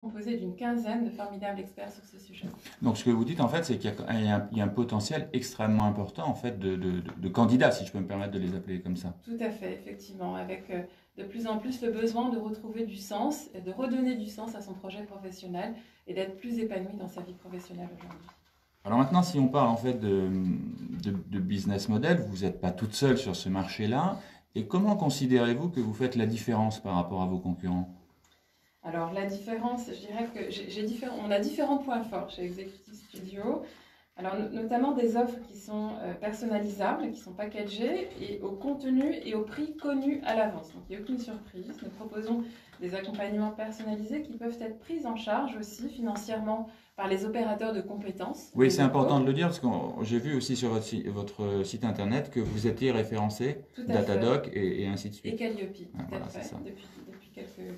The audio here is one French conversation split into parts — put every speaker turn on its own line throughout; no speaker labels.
composé d'une quinzaine de formidables experts sur ce sujet.
Donc ce que vous dites en fait, c'est qu'il y a un potentiel extrêmement important en fait de candidats, si je peux me permettre de les appeler comme ça.
Tout à fait, effectivement, avec de plus en plus le besoin de retrouver du sens, et de redonner du sens à son projet professionnel et d'être plus épanoui dans sa vie professionnelle aujourd'hui.
Alors maintenant, si on parle en fait de business model, vous n'êtes pas toute seule sur ce marché-là. Et comment considérez-vous que vous faites la différence par rapport à vos concurrents?
Alors la différence, je dirais que on a différents points forts chez Executive Studio. Alors notamment des offres qui sont personnalisables, qui sont packagées et au contenu et au prix connu à l'avance. Donc il n'y a aucune surprise. Nous proposons des accompagnements personnalisés qui peuvent être pris en charge aussi financièrement par les opérateurs de compétences.
Oui, c'est important de le dire parce que j'ai vu aussi sur votre site internet que vous étiez référencé, Datadog et ainsi de suite.
Et Calliope,
Ah,
tout
voilà,
à fait,
ça.
depuis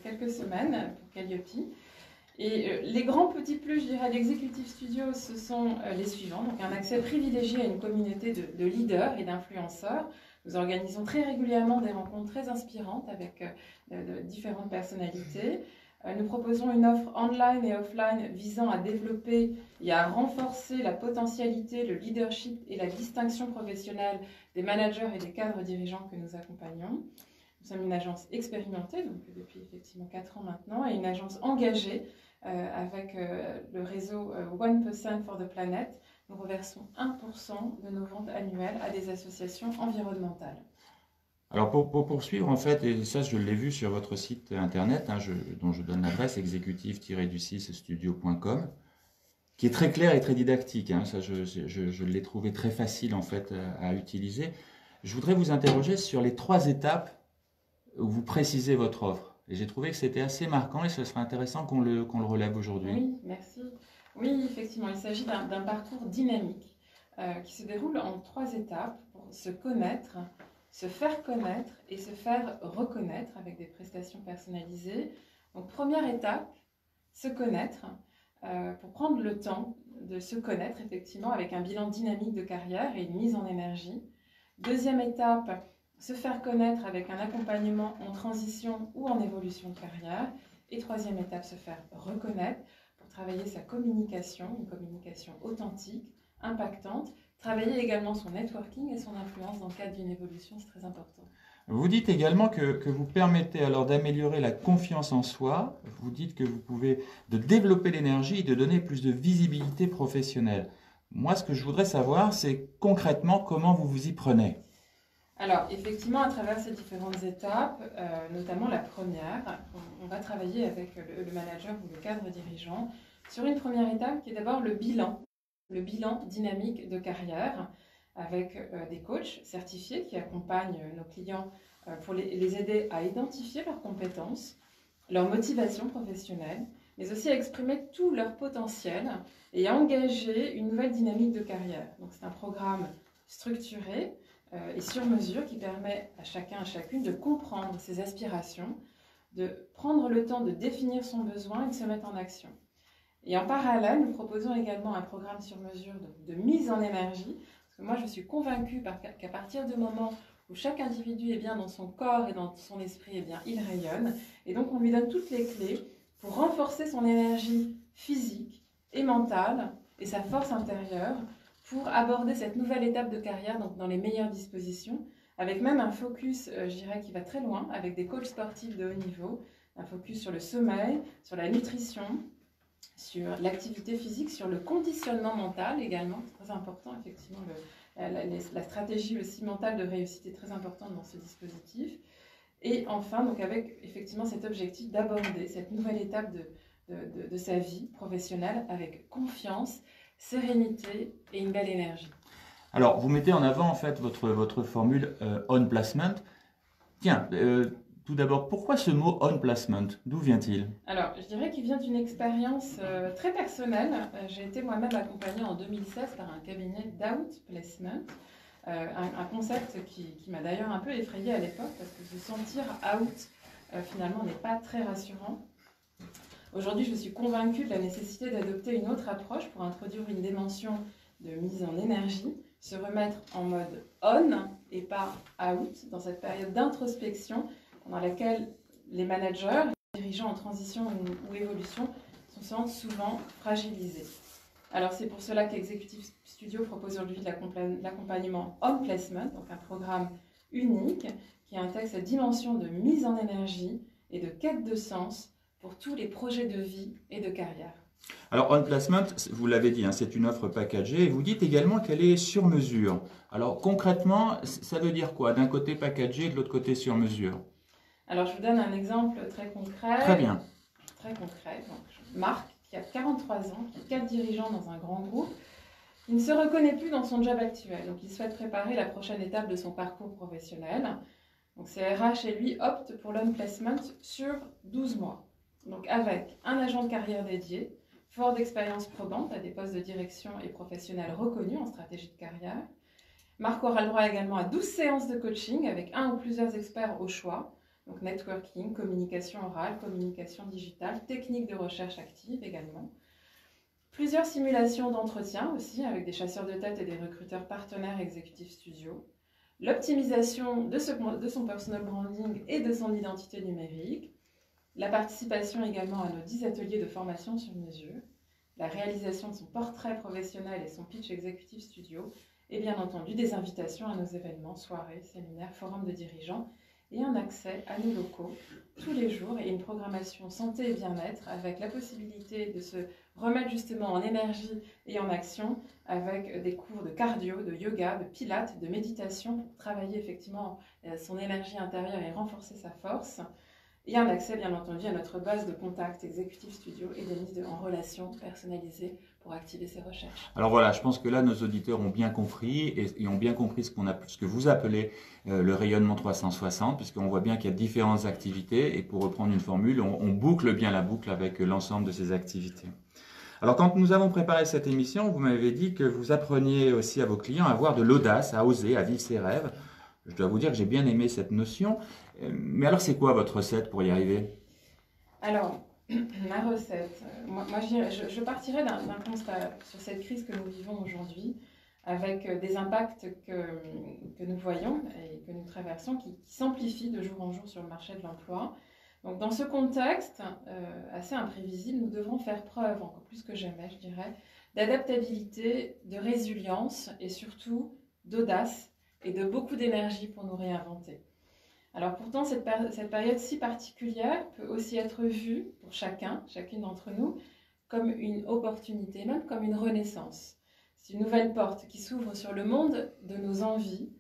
quelques semaines pour Calliope. Et les grands petits plus, je dirais, d'Executive Studio, ce sont les suivants. Donc un accès privilégié à une communauté de leaders et d'influenceurs. Nous organisons très régulièrement des rencontres très inspirantes avec de différentes personnalités. Nous proposons une offre online et offline visant à développer et à renforcer la potentialité, le leadership et la distinction professionnelle des managers et des cadres dirigeants que nous accompagnons. Nous sommes une agence expérimentée, donc depuis effectivement 4 ans maintenant, et une agence engagée avec le réseau 1% for the Planet. Nous reversons 1% de nos ventes annuelles à des associations environnementales.
Alors pour poursuivre en fait, et ça je l'ai vu sur votre site internet, hein, dont je donne l'adresse, exécutif-du6studio.com, qui est très clair et très didactique, hein, ça je l'ai trouvé très facile en fait à utiliser. Je voudrais vous interroger sur les 3 étapes où vous précisez votre offre. Et j'ai trouvé que c'était assez marquant et ce serait intéressant qu'on le relève aujourd'hui.
Oui, merci. Oui, effectivement, il s'agit d'un parcours dynamique qui se déroule en 3 étapes pour se connaître, se faire connaître et se faire reconnaître avec des prestations personnalisées. Donc, première étape, se connaître, pour prendre le temps de se connaître effectivement avec un bilan dynamique de carrière et une mise en énergie. Deuxième étape, se faire connaître avec un accompagnement en transition ou en évolution de carrière. Et troisième étape, se faire reconnaître pour travailler sa communication, une communication authentique, impactante. Travailler également son networking et son influence dans le cadre d'une évolution, c'est très important.
Vous dites également que vous permettez alors d'améliorer la confiance en soi. Vous dites que vous pouvez de développer l'énergie et de donner plus de visibilité professionnelle. Moi, ce que je voudrais savoir, c'est concrètement comment vous vous y prenez.
Alors, effectivement, à travers ces différentes étapes, notamment la première, on va travailler avec le manager ou le cadre dirigeant sur une première étape qui est d'abord le bilan dynamique de carrière avec des coachs certifiés qui accompagnent nos clients pour les aider à identifier leurs compétences, leur motivation professionnelle, mais aussi à exprimer tout leur potentiel et à engager une nouvelle dynamique de carrière. Donc, c'est un programme structuré et sur mesure qui permet à chacun, à chacune de comprendre ses aspirations, de prendre le temps de définir son besoin et de se mettre en action. Et en parallèle, nous proposons également un programme sur mesure de mise en énergie, parce que moi je suis convaincue qu'à partir du moment où chaque individu est bien dans son corps et dans son esprit, eh bien, il rayonne. Et donc on lui donne toutes les clés pour renforcer son énergie physique et mentale et sa force intérieure, pour aborder cette nouvelle étape de carrière dans les meilleures dispositions, avec même un focus, je dirais, qui va très loin, avec des coachs sportifs de haut niveau, un focus sur le sommeil, sur la nutrition, sur l'activité physique, sur le conditionnement mental également, c'est très important, effectivement, la stratégie aussi mentale de réussite est très importante dans ce dispositif. Et enfin, donc avec effectivement cet objectif d'aborder cette nouvelle étape de sa vie professionnelle avec confiance, sérénité et une belle énergie.
Alors, vous mettez en avant en fait votre formule on placement. Tiens, tout d'abord, pourquoi ce mot on placement? D'où vient-il?
Alors, je dirais qu'il vient d'une expérience très personnelle. J'ai été moi-même accompagnée en 2016 par un cabinet d'outplacement, un concept qui m'a d'ailleurs un peu effrayée à l'époque parce que se sentir out finalement n'est pas très rassurant. Aujourd'hui, je suis convaincue de la nécessité d'adopter une autre approche pour introduire une dimension de mise en énergie, se remettre en mode on et pas out dans cette période d'introspection dans laquelle les managers, les dirigeants en transition ou évolution sentent souvent fragilisées. Alors c'est pour cela qu'Executive Studio propose aujourd'hui l'accompagnement On Placement, donc un programme unique qui intègre cette dimension de mise en énergie et de quête de sens pour tous les projets de vie et de carrière.
Alors, On Placement, vous l'avez dit, hein, c'est une offre packagée et vous dites également qu'elle est sur mesure. Alors, concrètement, ça veut dire quoi? D'un côté packagé, de l'autre côté sur mesure?
Alors, je vous donne un exemple très concret.
Très bien.
Très concret. Donc, Marc, qui a 43 ans, qui est cadre dirigeant dans un grand groupe, il ne se reconnaît plus dans son job actuel. Donc, il souhaite préparer la prochaine étape de son parcours professionnel. Donc, CRH et lui optent pour l'on placement sur 12 mois. Donc, avec un agent de carrière dédié, fort d'expérience probante à des postes de direction et professionnels reconnus en stratégie de carrière. Marc aura le droit également à 12 séances de coaching avec un ou plusieurs experts au choix. Donc, networking, communication orale, communication digitale, techniques de recherche active également. Plusieurs simulations d'entretien aussi avec des chasseurs de tête et des recruteurs partenaires Executive Studio. L'optimisation de son personal branding et de son identité numérique. La participation également à nos 10 ateliers de formation sur mesure. La réalisation de son portrait professionnel et son pitch Executive Studio. Et bien entendu des invitations à nos événements, soirées, séminaires, forums de dirigeants et un accès à nos locaux tous les jours et une programmation santé et bien-être avec la possibilité de se remettre justement en énergie et en action avec des cours de cardio, de yoga, de pilates, de méditation pour travailler effectivement son énergie intérieure et renforcer sa force. Et un accès bien entendu à notre base de contact Executive Studio et des mises en relation personnalisées pour activer ses recherches.
Alors voilà, je pense que là, nos auditeurs ont bien compris et ont bien compris ce que vous appelez le rayonnement 360, puisqu'on voit bien qu'il y a différentes activités et pour reprendre une formule, on boucle bien la boucle avec l'ensemble de ces activités. Alors quand nous avons préparé cette émission, vous m'avez dit que vous appreniez aussi à vos clients à avoir de l'audace, à oser, à vivre ses rêves. Je dois vous dire que j'ai bien aimé cette notion. Mais alors c'est quoi votre recette pour y arriver?
Alors, ma recette, moi je partirais d'un constat sur cette crise que nous vivons aujourd'hui, avec des impacts que nous voyons et que nous traversons, qui s'amplifient de jour en jour sur le marché de l'emploi. Donc dans ce contexte assez imprévisible, nous devrons faire preuve, encore plus que jamais, je dirais, d'adaptabilité, de résilience et surtout d'audace et de beaucoup d'énergie pour nous réinventer. Alors pourtant, cette période si particulière peut aussi être vue pour chacune d'entre nous, comme une opportunité, même comme une renaissance. C'est une nouvelle porte qui s'ouvre sur le monde de nos envies,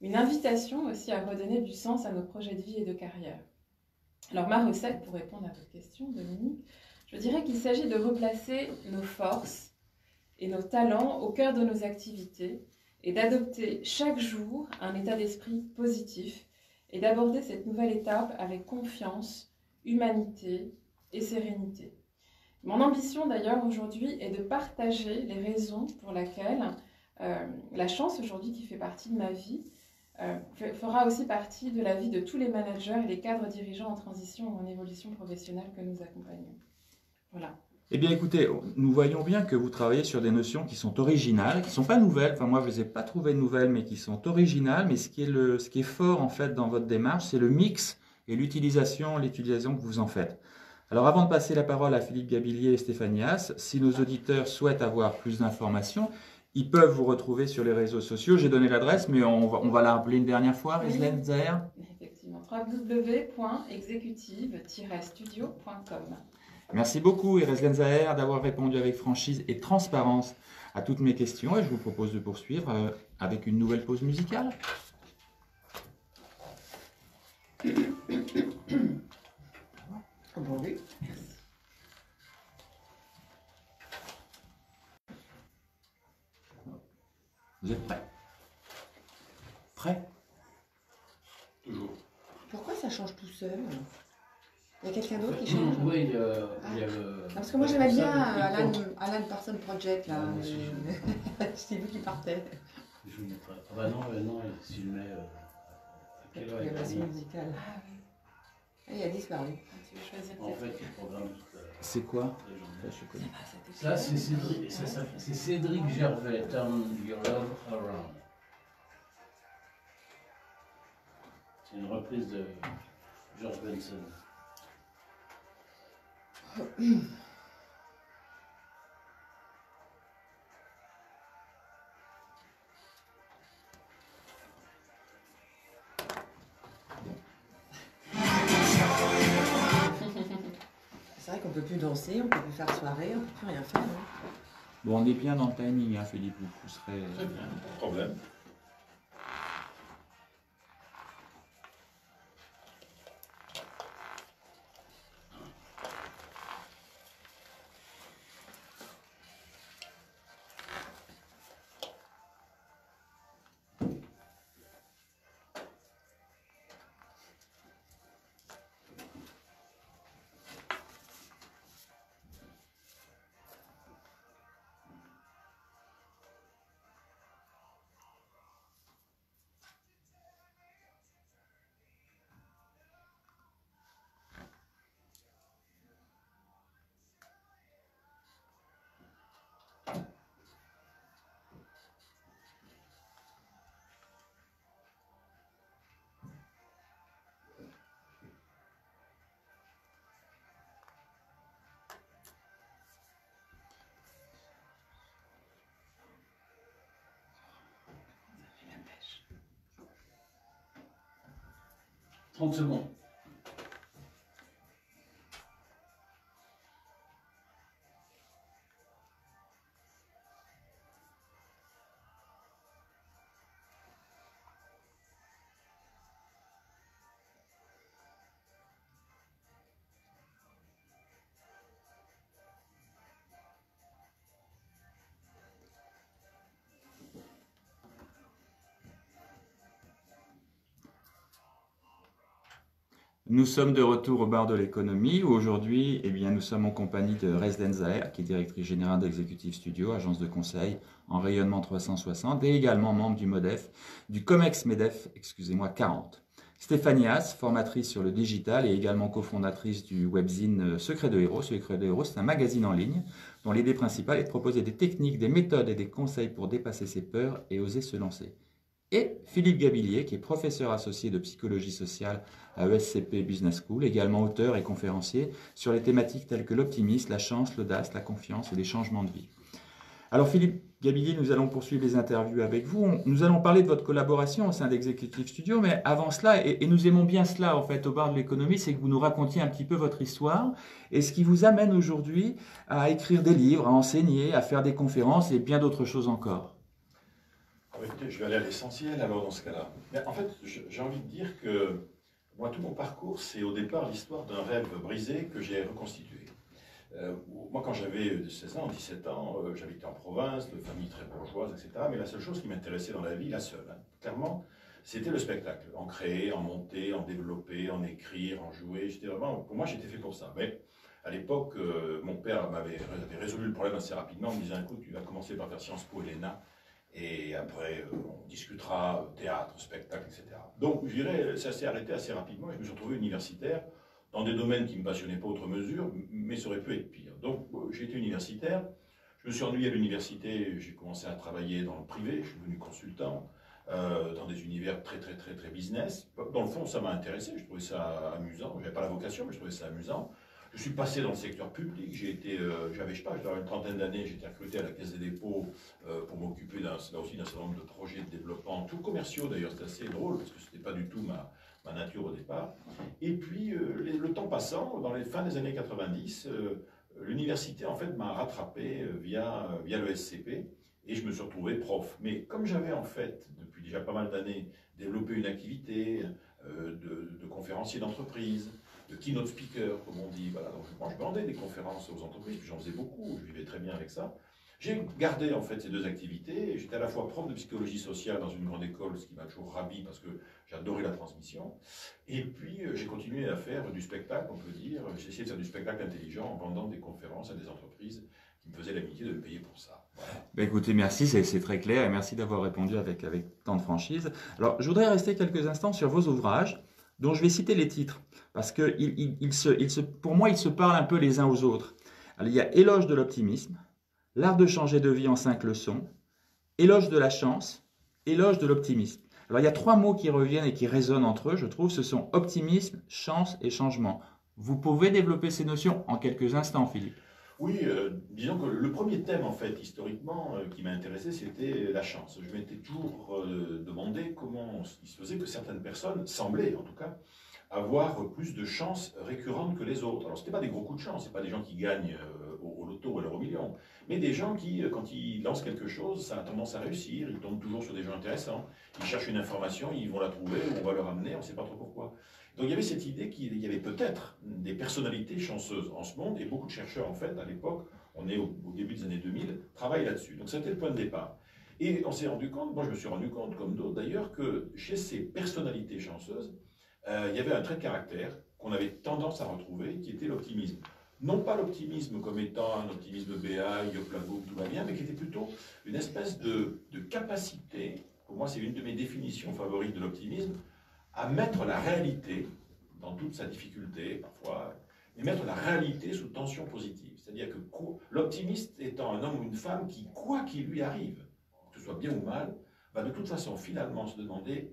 une invitation aussi à redonner du sens à nos projets de vie et de carrière. Alors ma recette, pour répondre à votre question, Dominique, je dirais qu'il s'agit de replacer nos forces et nos talents au cœur de nos activités et d'adopter chaque jour un état d'esprit positif et d'aborder cette nouvelle étape avec confiance, humanité et sérénité. Mon ambition d'ailleurs aujourd'hui est de partager les raisons pour lesquelles la chance aujourd'hui qui fait partie de ma vie fera aussi partie de la vie de tous les managers et les cadres dirigeants en transition ou en évolution professionnelle que nous accompagnons. Voilà.
Eh bien écoutez, nous voyons bien que vous travaillez sur des notions qui sont originales, qui ne sont pas nouvelles, enfin moi je ne les ai pas trouvées nouvelles, mais qui sont originales, mais ce qui est fort en fait dans votre démarche, c'est le mix et l'utilisation que vous en faites. Alors avant de passer la parole à Philippe Gabillier et Stéphanie Haas, si nos auditeurs souhaitent avoir plus d'informations, ils peuvent vous retrouver sur les réseaux sociaux. J'ai donné l'adresse, mais on va la rappeler une dernière fois, Rezlen Zaher.
Effectivement, www.executive-studio.com.
Merci beaucoup, Rezlen Zaher, d'avoir répondu avec franchise et transparence à toutes mes questions. Et je vous propose de poursuivre avec une nouvelle pause musicale.
Bon, oui.
Vous êtes prêts? Prêts?
Toujours. Pourquoi ça change tout seul? Il y a quelqu'un d'autre qui change?
Oui, il y a le...
Parce que moi j'aimais bien Alan Parsons Project, là. C'est lui qui partait.
Je vous mettrai... Ah bah non, s'il met...
La version musicale.
Ah oui.
Il a disparu.
Tu veux choisir
En fait, il programme toute la...
C'est quoi?
Je connais. Ça, c'est Cédric Gervais, Turn Your Love Around. C'est une reprise de George Benson.
plus danser, on ne peut plus faire soirée, on ne peut plus rien faire. Hein.
Bon, on est bien dans le timing, hein, Philippe, vous serez...
Très bien, pas de problème.
La pêche.
30 secondes.
Nous sommes de retour au bar de l'économie où aujourd'hui, eh bien, nous sommes en compagnie de Resden Zahir, qui est directrice générale d'Executive Studio, agence de conseil en rayonnement 360 et également membre du MODEF, du COMEX MEDEF, excusez-moi, 40. Stéphanie Haas, formatrice sur le digital et également cofondatrice du webzine Secret de Héros. Secret de Héros, c'est un magazine en ligne dont l'idée principale est de proposer des techniques, des méthodes et des conseils pour dépasser ses peurs et oser se lancer. Et Philippe Gabillier, qui est professeur associé de psychologie sociale à ESCP Business School, également auteur et conférencier sur les thématiques telles que l'optimisme, la chance, l'audace, la confiance et les changements de vie. Alors Philippe Gabillier, nous allons poursuivre les interviews avec vous. Nous allons parler de votre collaboration au sein d'Executive Studio, mais avant cela, et nous aimons bien cela en fait au bar de l'économie, c'est que vous nous racontiez un petit peu votre histoire et ce qui vous amène aujourd'hui à écrire des livres, à enseigner, à faire des conférences et bien d'autres choses encore.
Écoutez, je vais aller à l'essentiel alors dans ce cas-là. Mais en fait, j'ai envie de dire que moi, tout mon parcours, c'est au départ l'histoire d'un rêve brisé que j'ai reconstitué. Moi, quand j'avais 16 ans, 17 ans, j'habitais en province, de famille très bourgeoise, etc. Mais la seule chose qui m'intéressait dans la vie, la seule, hein, clairement, c'était le spectacle. En créer, en monter, en développer, en écrire, en jouer. Pour moi, j'étais fait pour ça. Mais à l'époque, mon père avait résolu le problème assez rapidement en me disant, écoute, tu vas commencer par faire Sciences Po et l'ENA. Et après, on discutera théâtre, spectacle, etc. Donc, je dirais, ça s'est arrêté assez rapidement et je me suis retrouvé universitaire dans des domaines qui ne me passionnaient pas outre mesure, mais ça aurait pu être pire. Donc, j'ai été universitaire, je me suis ennuyé à l'université, j'ai commencé à travailler dans le privé, je suis devenu consultant dans des univers très business. Dans le fond, ça m'a intéressé, je trouvais ça amusant, je n'avais pas la vocation, mais je trouvais ça amusant. Je suis passé dans le secteur public, j'avais une trentaine d'années, j'ai été recruté à la Caisse des dépôts pour m'occuper là aussi d'un certain nombre de projets de développement, tout commerciaux d'ailleurs, c'était assez drôle parce que ce n'était pas du tout ma nature au départ. Et puis le temps passant, dans les fins des années 90, l'université en fait m'a rattrapé via le SCP et je me suis retrouvé prof. Mais comme j'avais en fait, depuis déjà pas mal d'années, développé une activité de conférencier d'entreprise, de keynote speaker, comme on dit. Voilà. Donc, moi, je vendais des conférences aux entreprises, puis j'en faisais beaucoup, je vivais très bien avec ça. J'ai gardé en fait ces deux activités. J'étais à la fois prof de psychologie sociale dans une grande école, ce qui m'a toujours ravi parce que j'adorais la transmission. Et puis j'ai continué à faire du spectacle, on peut dire. J'ai essayé de faire du spectacle intelligent en vendant des conférences à des entreprises qui me faisaient l'amitié de me payer pour ça. Voilà.
Ben écoutez, merci, c'est très clair et merci d'avoir répondu avec tant de franchise. Alors, je voudrais rester quelques instants sur vos ouvrages, dont je vais citer les titres, parce que pour moi, ils se parlent un peu les uns aux autres. Alors, il y a Éloge de l'optimisme, L'art de changer de vie en 5 leçons, Éloge de la chance, Éloge de l'optimisme. Alors, il y a 3 mots qui reviennent et qui résonnent entre eux, je trouve, ce sont optimisme, chance et changement. Vous pouvez développer ces notions en quelques instants, Philippe?
Oui, disons que le premier thème, en fait, historiquement, qui m'a intéressé, c'était la chance. Je m'étais toujours demandé comment il se faisait que certaines personnes, semblaient en tout cas, avoir plus de chances récurrentes que les autres. Alors, ce n'était pas des gros coups de chance, ce pas des gens qui gagnent au loto ou à l'euro million, mais des gens qui, quand ils lancent quelque chose, ça a tendance à réussir, ils tombent toujours sur des gens intéressants, ils cherchent une information, ils vont la trouver, on va leur amener, on ne sait pas trop pourquoi. Donc il y avait cette idée qu'il y avait peut-être des personnalités chanceuses en ce monde, et beaucoup de chercheurs, en fait, à l'époque, on est au début des années 2000, travaillent là-dessus. Donc c'était le point de départ. Et on s'est rendu compte, moi je me suis rendu compte, comme d'autres d'ailleurs, que chez ces personnalités chanceuses, il y avait un trait de caractère qu'on avait tendance à retrouver, qui était l'optimisme. Non pas l'optimisme comme étant un optimisme béat, yop la boum, tout va bien, mais qui était plutôt une espèce de capacité, pour moi c'est une de mes définitions favorites de l'optimisme, à mettre la réalité, dans toute sa difficulté parfois, mais mettre la réalité sous tension positive. C'est-à-dire que l'optimiste étant un homme ou une femme qui, quoi qu'il lui arrive, que ce soit bien ou mal, va de toute façon finalement se demander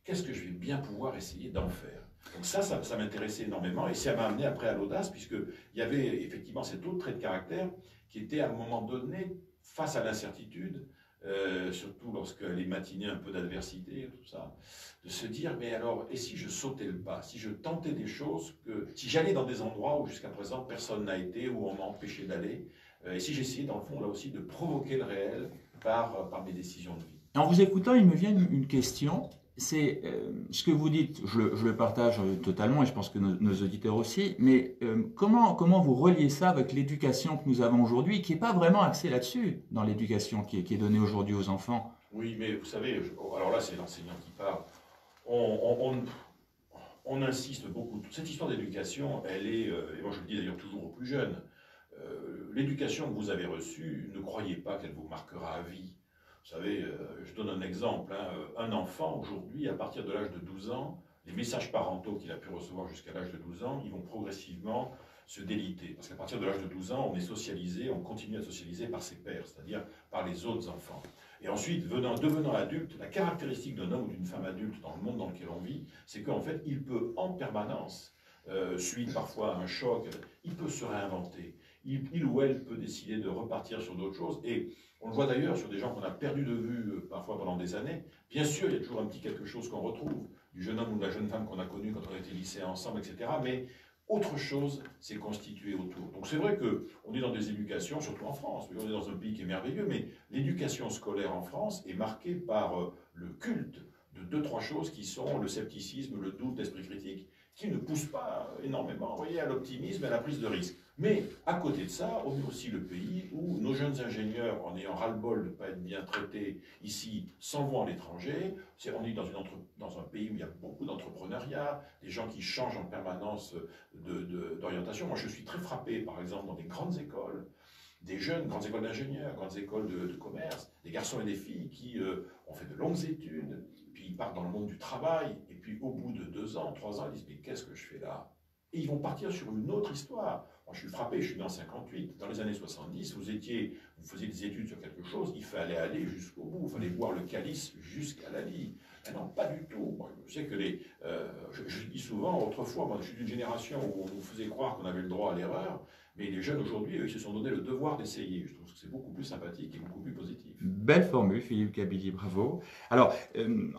qu'est-ce que je vais bien pouvoir essayer d'en faire. Donc ça m'intéressait énormément et ça m'a amené après à l'audace, puisqu'il y avait effectivement cet autre trait de caractère qui était à un moment donné, face à l'incertitude, surtout lorsque les matinées un peu d'adversité, tout ça, de se dire, mais alors, et si je sautais le pas, si je tentais des choses, si j'allais dans des endroits où jusqu'à présent personne n'a été, où on m'a empêché d'aller, et si j'essayais dans le fond là aussi de provoquer le réel par mes décisions de vie.
En vous écoutant, il me vient une question. C'est ce que vous dites, je le partage totalement et je pense que nos auditeurs aussi, mais comment vous reliez ça avec l'éducation que nous avons aujourd'hui, qui n'est pas vraiment axée là-dessus, dans l'éducation qui est donnée aujourd'hui aux enfants?
Oui, mais vous savez, alors là c'est l'enseignant qui parle, on insiste beaucoup, cette histoire d'éducation, elle est, et moi je le dis d'ailleurs toujours aux plus jeunes, l'éducation que vous avez reçue, ne croyez pas qu'elle vous marquera à vie. Vous savez, je donne un exemple, hein, un enfant aujourd'hui, à partir de l'âge de 12 ans, les messages parentaux qu'il a pu recevoir jusqu'à l'âge de 12 ans, ils vont progressivement se déliter. Parce qu'à partir de l'âge de 12 ans, on est socialisé, on continue à être socialisé par ses pairs, c'est-à-dire par les autres enfants. Et ensuite, devenant adulte, la caractéristique d'un homme ou d'une femme adulte dans le monde dans lequel on vit, c'est qu'en fait, il peut en permanence, suite parfois à un choc, il peut se réinventer. Il ou elle peut décider de repartir sur d'autres choses. Et on le voit d'ailleurs sur des gens qu'on a perdu de vue parfois pendant des années. Bien sûr, il y a toujours un petit quelque chose qu'on retrouve, du jeune homme ou de la jeune femme qu'on a connu quand on était lycéens ensemble, etc. Mais autre chose s'est constituée autour. Donc c'est vrai qu'on est dans des éducations, surtout en France, on est dans un pays qui est merveilleux, mais l'éducation scolaire en France est marquée par le culte de deux, trois choses qui sont le scepticisme, le doute, l'esprit critique, qui ne poussent pas énormément, vous voyez, à l'optimisme et à la prise de risque. Mais à côté de ça, on est aussi le pays où nos jeunes ingénieurs, en ayant ras-le-bol de ne pas être bien traités ici, s'en vont à l'étranger. On est dans un pays où il y a beaucoup d'entrepreneuriat, des gens qui changent en permanence d'orientation. Moi, je suis très frappé, par exemple, dans des grandes écoles, des jeunes, grandes écoles d'ingénieurs, grandes écoles de commerce, des garçons et des filles qui ont fait de longues études, puis ils partent dans le monde du travail, et puis au bout de 2 ans, 3 ans, ils disent « mais qu'est-ce que je fais là ?» Et ils vont partir sur une autre histoire. Moi, je suis frappé, je suis né en 58. Dans les années 70, vous faisiez des études sur quelque chose, il fallait aller jusqu'au bout, il fallait boire le calice jusqu'à la lie. Mais non, pas du tout. Moi, je sais que je dis souvent, autrefois, moi, je suis d'une génération où on nous faisait croire qu'on avait le droit à l'erreur, mais les jeunes aujourd'hui, ils se sont donné le devoir d'essayer. Je trouve que c'est beaucoup plus sympathique et beaucoup plus positif.
Belle formule, Philippe Kabylie, bravo. Alors,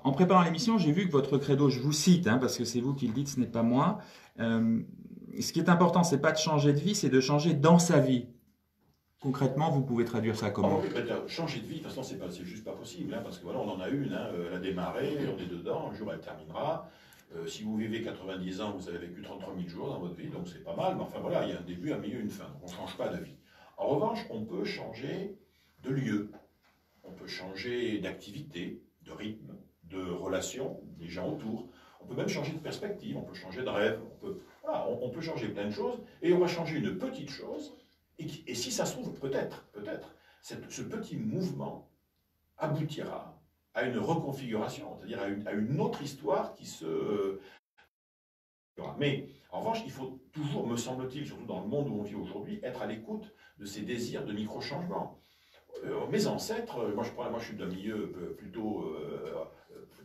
en préparant l'émission, j'ai vu que votre credo, je vous cite, hein, parce que c'est vous qui le dites, ce n'est pas moi. Ce qui est important, c'est pas de changer de vie, c'est de changer dans sa vie. Concrètement, vous pouvez traduire ça comment?
Changer de vie, de toute façon, c'est juste pas possible, hein, parce que voilà, on en a une, hein, elle a démarré, on est dedans, un jour elle terminera. Si vous vivez 90 ans, vous avez vécu 33 000 jours dans votre vie, donc c'est pas mal, mais enfin voilà, il y a un début, un milieu, une fin, donc on ne change pas de vie. En revanche, on peut changer de lieu, on peut changer d'activité, de rythme, de relation, des gens autour, on peut même changer de perspective, on peut changer de rêve, on peut changer plein de choses, et on va changer une petite chose, et si ça se trouve, peut-être, ce petit mouvement aboutira à une reconfiguration, c'est-à-dire à une autre histoire qui se... Mais en revanche, il faut toujours, me semble-t-il, surtout dans le monde où on vit aujourd'hui, être à l'écoute de ces désirs de micro-changements. Mes ancêtres, moi je suis d'un milieu plutôt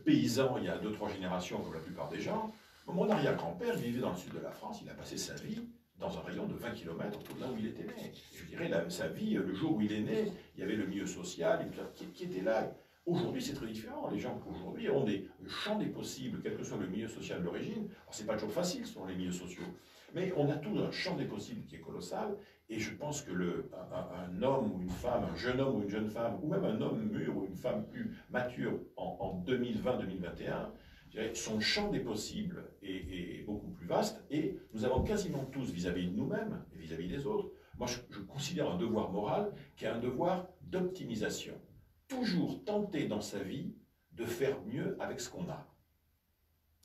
paysan, il y a 2-3 générations comme la plupart des gens. Mon arrière-grand-père vivait dans le sud de la France, il a passé sa vie dans un rayon de 20 km autour de là où il était né. Je dirais, sa vie, le jour où il est né, il y avait le milieu social qui était là. Aujourd'hui, c'est très différent. Les gens aujourd'hui ont des champs des possibles, quel que soit le milieu social d'origine. Alors, c'est pas toujours facile selon les milieux sociaux, mais on a tout un champ des possibles qui est colossal. Et je pense que un homme ou une femme, un jeune homme ou une jeune femme, ou même un homme mûr ou une femme plus mature en 2020-2021, son champ des possibles est beaucoup plus vaste. Et nous avons quasiment tous, vis-à-vis de nous-mêmes et vis-à-vis des autres, moi je considère un devoir moral qui est un devoir d'optimisation. Toujours tenter dans sa vie de faire mieux avec ce qu'on a.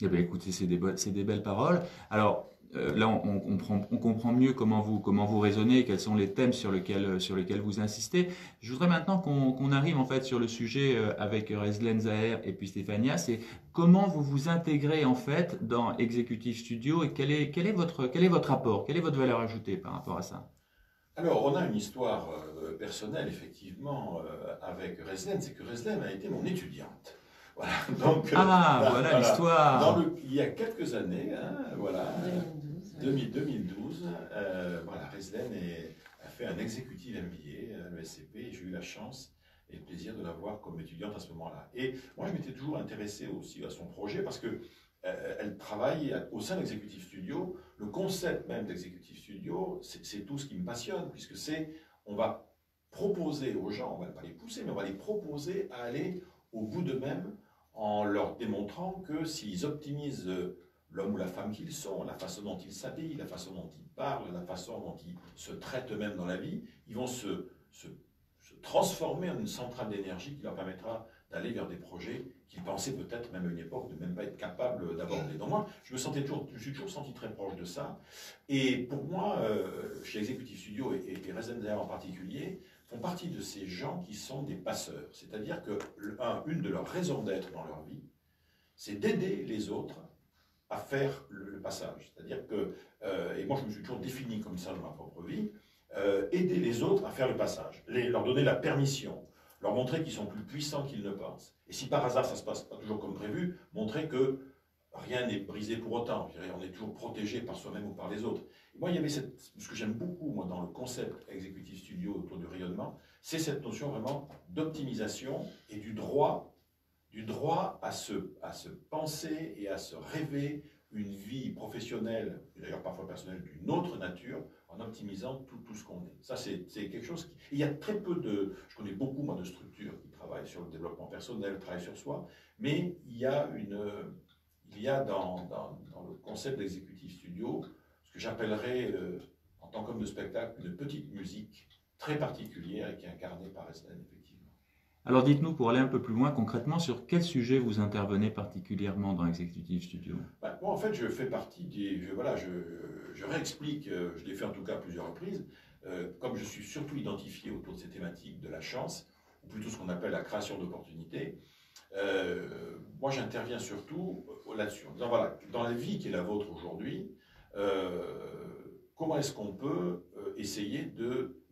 Eh bien, écoutez, c'est des belles paroles. Alors, là, on comprend mieux comment vous raisonnez, quels sont les thèmes sur lesquels vous insistez. Je voudrais maintenant qu'on arrive en fait sur le sujet avec Rezlène Zahher et puis Stéphania, c'est comment vous vous intégrez en fait dans Executive Studio et quel est votre apport, quelle est votre valeur ajoutée par rapport à ça?
Alors, on a une histoire personnelle, effectivement, avec Rezlène, c'est que Rezlène a été mon étudiante. Voilà, donc,
voilà l'histoire.
Il y a quelques années, hein, voilà, 2012, voilà, Rezlène a fait un executive MBA à l'ESCP et j'ai eu la chance et le plaisir de la voir comme étudiante à ce moment-là. Et moi, je m'étais toujours intéressé aussi à son projet parce que elle travaille au sein d'Executive Studio. Le concept même d'Executive Studio, c'est tout ce qui me passionne, puisque on va proposer aux gens, on ne va pas les pousser, mais on va les proposer à aller au bout d'eux-mêmes en leur démontrant que s'ils optimisent l'homme ou la femme qu'ils sont, la façon dont ils s'habillent, la façon dont ils parlent, la façon dont ils se traitent eux-mêmes dans la vie, ils vont se transformer en une centrale d'énergie qui leur permettra d'aller vers des projets qu'ils pensaient peut-être même à une époque de même pas être capables d'aborder. Donc moi, je me suis toujours senti très proche de ça. Et pour moi, chez Executive Studio et Rezlène Zahher en particulier, font partie de ces gens qui sont des passeurs. C'est-à-dire que une de leurs raisons d'être dans leur vie, c'est d'aider les autres à faire le passage. C'est-à-dire que, et moi je me suis toujours défini comme ça dans ma propre vie, aider les autres à faire le passage, leur donner la permission, leur montrer qu'ils sont plus puissants qu'ils ne pensent. Et si par hasard ça ne se passe pas toujours comme prévu, montrer que rien n'est brisé pour autant. On est toujours protégé par soi-même ou par les autres. Et moi, il y avait ce que j'aime beaucoup moi, dans le concept Executive Studio autour du rayonnement, c'est cette notion vraiment d'optimisation et du droit à se penser et à se rêver une vie professionnelle, et d'ailleurs parfois personnelle, d'une autre nature, en optimisant tout ce qu'on est. Ça, c'est quelque chose qui... Il y a très peu de... Je connais beaucoup, moi, de structures qui travaillent sur le développement personnel, travaillent sur soi, mais il y a dans le concept d'Executive Studio ce que j'appellerais, en tant qu'homme de spectacle, une petite musique très particulière et qui est incarnée par Rezlène, effectivement.
Alors dites-nous, pour aller un peu plus loin, concrètement, sur quel sujet vous intervenez particulièrement dans Executive Studio?
Moi, en fait, je fais partie je réexplique, je l'ai fait en tout cas à plusieurs reprises, comme je suis surtout identifié autour de ces thématiques de la chance, ou plutôt ce qu'on appelle la création d'opportunités, moi j'interviens surtout là-dessus, en disant voilà, dans la vie qui est la vôtre aujourd'hui, comment est-ce qu'on peut essayer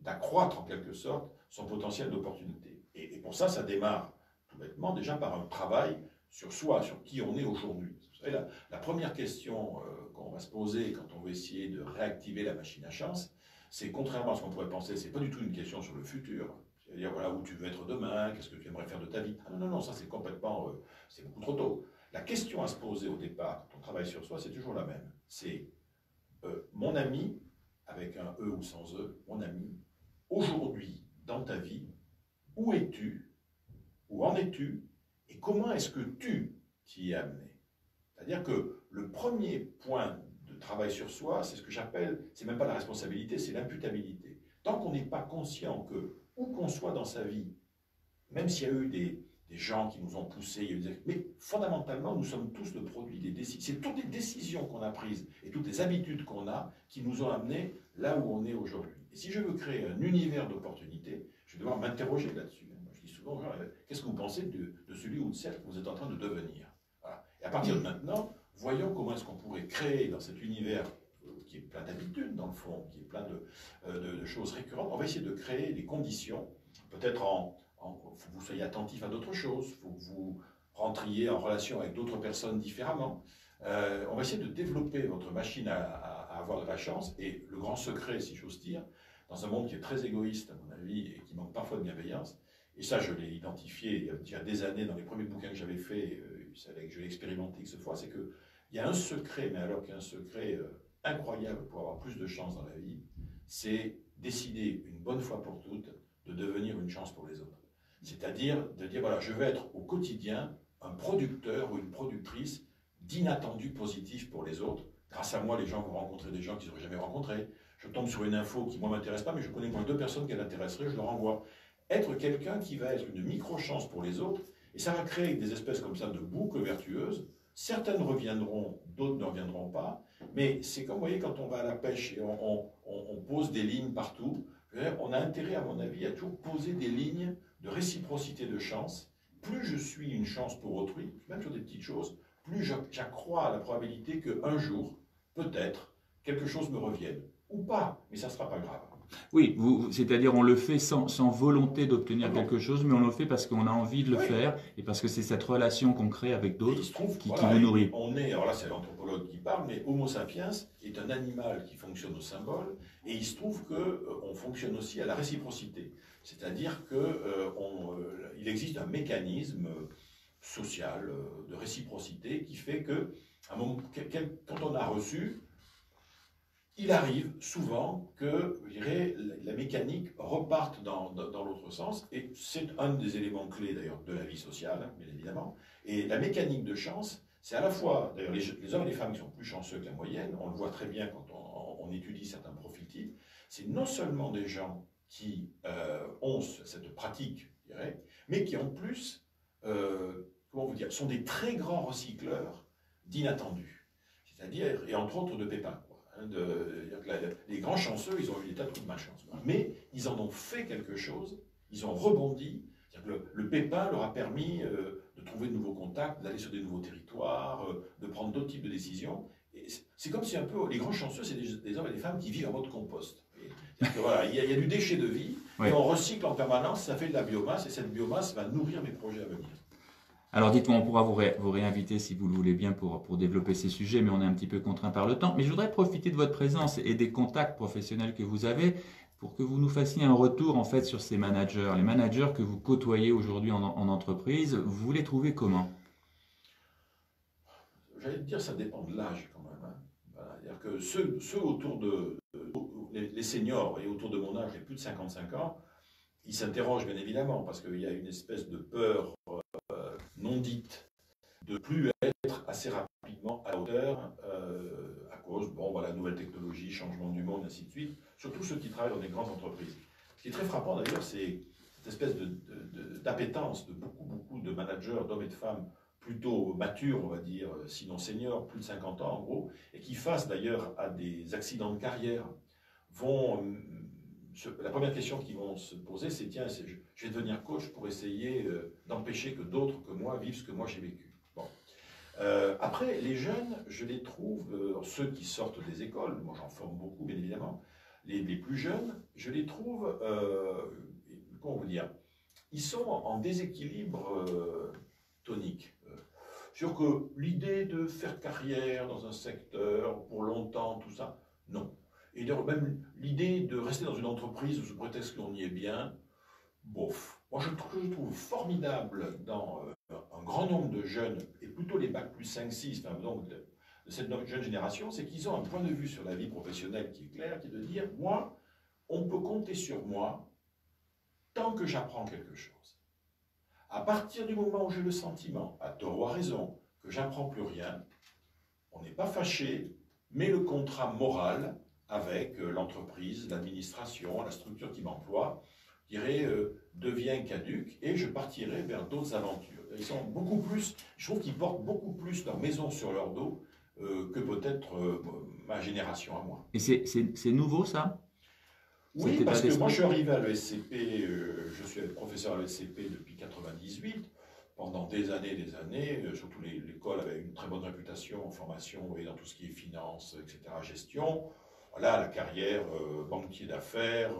d'accroître en quelque sorte son potentiel d'opportunité. Et pour ça, ça démarre tout bêtement déjà par un travail sur soi, sur qui on est aujourd'hui. Vous savez, la première question qu'on va se poser quand on veut essayer de réactiver la machine à chance, c'est contrairement à ce qu'on pourrait penser, c'est pas du tout une question sur le futur. C'est-à-dire, voilà, où tu veux être demain, qu'est-ce que tu aimerais faire de ta vie. Ah non, ça c'est complètement, c'est beaucoup trop tôt. La question à se poser au départ, quand on travaille sur soi, c'est toujours la même. C'est mon ami, avec un E ou sans E, mon ami, aujourd'hui, dans ta vie, où es-tu, où en es-tu, et comment est-ce que tu t'y es amené? C'est-à-dire que le premier point de travail sur soi, c'est ce que j'appelle, c'est même pas la responsabilité, c'est l'imputabilité. Tant qu'on n'est pas conscient que, où qu'on soit dans sa vie, même s'il y a eu des gens qui nous ont poussés, mais fondamentalement, nous sommes tous le produit des décisions. C'est toutes les décisions qu'on a prises et toutes les habitudes qu'on a qui nous ont amenés là où on est aujourd'hui. Et si je veux créer un univers d'opportunités, je vais devoir m'interroger là-dessus. Moi, je dis souvent, qu'est-ce que vous pensez de celui ou de celle que vous êtes en train de devenir? Voilà. Et à partir de maintenant, voyons comment est-ce qu'on pourrait créer dans cet univers qui est plein d'habitudes dans le fond, qui est plein de choses récurrentes, on va essayer de créer des conditions, peut-être faut que vous soyez attentif à d'autres choses, il faut que vous rentriez en relation avec d'autres personnes différemment. On va essayer de développer votre machine à avoir de la chance, et le grand secret, si j'ose dire, dans un monde qui est très égoïste, à mon avis, et qui manque parfois de bienveillance, Et ça, je l'ai identifié il y a déjà des années dans les premiers bouquins que j'avais faits, c'est avec que je l'ai expérimenté que cette fois, c'est qu'il y a un secret, mais alors qu'il y a un secret incroyable pour avoir plus de chance dans la vie, c'est décider une bonne fois pour toutes de devenir une chance pour les autres. C'est-à-dire de dire, voilà, je vais être au quotidien un producteur ou une productrice d'inattendus positifs pour les autres. Grâce à moi, les gens vont rencontrer des gens qu'ils n'auraient jamais rencontrés. Je tombe sur une info qui, moi, ne m'intéresse pas, mais je connais moins 2 personnes qui l'intéresseraient, je leur envoie. Être quelqu'un qui va être une micro-chance pour les autres, et ça va créer des espèces comme ça de boucles vertueuses. Certaines reviendront, d'autres ne reviendront pas, mais c'est comme, vous voyez, quand on va à la pêche et on pose des lignes partout, on a intérêt, à mon avis, à toujours poser des lignes de réciprocité de chance. Plus je suis une chance pour autrui, même sur des petites choses, plus j'accrois à la probabilité qu'un jour, peut-être, quelque chose me revienne. Ou pas, mais ça ne sera pas grave.
Oui, c'est-à-dire on le fait sans volonté d'obtenir quelque chose, mais on le fait parce qu'on a envie de le faire et parce que c'est cette relation qu'on crée avec d'autres qui nous nourrit.
On est, alors là c'est l'anthropologue qui parle, mais Homo sapiens est un animal qui fonctionne au symbole et il se trouve qu'on fonctionne aussi à la réciprocité. C'est-à-dire qu'il existe un mécanisme social de réciprocité qui fait que quand on a reçu, il arrive souvent que, je dirais, la mécanique reparte dans l'autre sens, et c'est un des éléments clés d'ailleurs de la vie sociale, hein, bien évidemment. Et la mécanique de chance, c'est à la fois, d'ailleurs les hommes et les femmes qui sont plus chanceux que la moyenne, on le voit très bien quand on étudie certains profils types, c'est non seulement des gens qui ont cette pratique, je dirais, mais qui en plus, comment vous dire, sont des très grands recycleurs d'inattendus, c'est-à-dire, et entre autres de pépins. Les grands chanceux, ils ont eu des tas de coups de malchance. Mais ils en ont fait quelque chose, ils ont rebondi. Le pépin leur a permis de trouver de nouveaux contacts, d'aller sur des nouveaux territoires, de prendre d'autres types de décisions. C'est comme si un peu, les grands chanceux, c'est des hommes et des femmes qui vivent en mode compost. Voilà, il y a du déchet de vie, et on recycle en permanence, ça fait de la biomasse, et cette biomasse va nourrir mes projets à venir.
Alors dites-moi, on pourra vous réinviter si vous le voulez bien pour développer ces sujets, mais on est un petit peu contraint par le temps. Mais je voudrais profiter de votre présence et des contacts professionnels que vous avez pour que vous nous fassiez un retour en fait sur ces managers. Les managers que vous côtoyez aujourd'hui en entreprise, vous les trouvez comment?
J'allais te dire, ça dépend de l'âge quand même. Hein. Voilà. C'est-à-dire que ceux autour les seniors et autour de mon âge, j'ai plus de 55 ans, ils s'interrogent bien évidemment parce qu'il y a une espèce de peur non dite, de plus être assez rapidement à la hauteur à cause, la nouvelle technologie, changement du monde, ainsi de suite, surtout ceux qui travaillent dans des grandes entreprises. Ce qui est très frappant d'ailleurs, c'est cette espèce d'appétence de beaucoup de managers, d'hommes et de femmes plutôt matures, on va dire, sinon seniors, plus de 50 ans en gros, et qui face d'ailleurs à des accidents de carrière, la première question qu'ils vont se poser, c'est tiens, je vais devenir coach pour essayer d'empêcher que d'autres que moi vivent ce que moi j'ai vécu. Bon. Après, les jeunes, je les trouve, ceux qui sortent des écoles, moi j'en forme beaucoup bien évidemment, les plus jeunes, je les trouve, comment vous dire, ils sont en déséquilibre tonique. Sur que l'idée de faire carrière dans un secteur pour longtemps, tout ça, non. Et même l'idée de rester dans une entreprise sous prétexte qu'on y est bien, bof. Moi, je trouve formidable dans un grand nombre de jeunes, et plutôt les bac plus 5-6, enfin, donc de cette jeune génération, c'est qu'ils ont un point de vue sur la vie professionnelle qui est clair, qui est de dire, moi, on peut compter sur moi tant que j'apprends quelque chose. À partir du moment où j'ai le sentiment, à tort ou à raison, que j'apprends plus rien, on n'est pas fâché, mais le contrat moral avec l'entreprise, l'administration, la structure qui m'emploie, je dirais, devient caduque et je partirai vers d'autres aventures. Ils sont beaucoup plus, je trouve qu'ils portent beaucoup plus leur maison sur leur dos que peut-être ma génération à moi.
Et c'est nouveau ça?
Oui, parce que moi je suis arrivé à l'ESCP, je suis professeur à l'ESCP depuis 1998. Pendant des années, surtout l'école avait une très bonne réputation en formation et dans tout ce qui est finance, etc., gestion. Voilà, la carrière banquier d'affaires,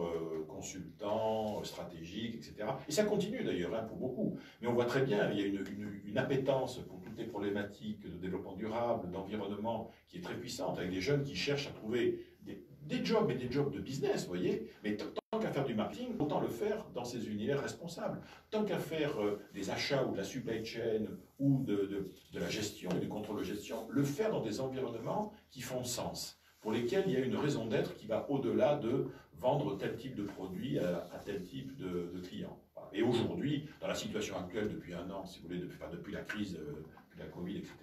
consultant, stratégique, etc. Et ça continue d'ailleurs pour beaucoup. Mais on voit très bien, il y a une appétence pour toutes les problématiques de développement durable, d'environnement qui est très puissante, avec des jeunes qui cherchent à trouver des jobs, mais des jobs de business, vous voyez. Mais tant qu'à qu'à faire du marketing, autant le faire dans ses univers responsables. Tant qu'à faire des achats ou de la supply chain ou de la gestion et du contrôle de gestion, le faire dans des environnements qui font sens, pour lesquels il y a une raison d'être qui va au-delà de vendre tel type de produit à tel type de client. Et aujourd'hui, dans la situation actuelle depuis un an, si vous voulez, depuis la crise, depuis la Covid, etc.,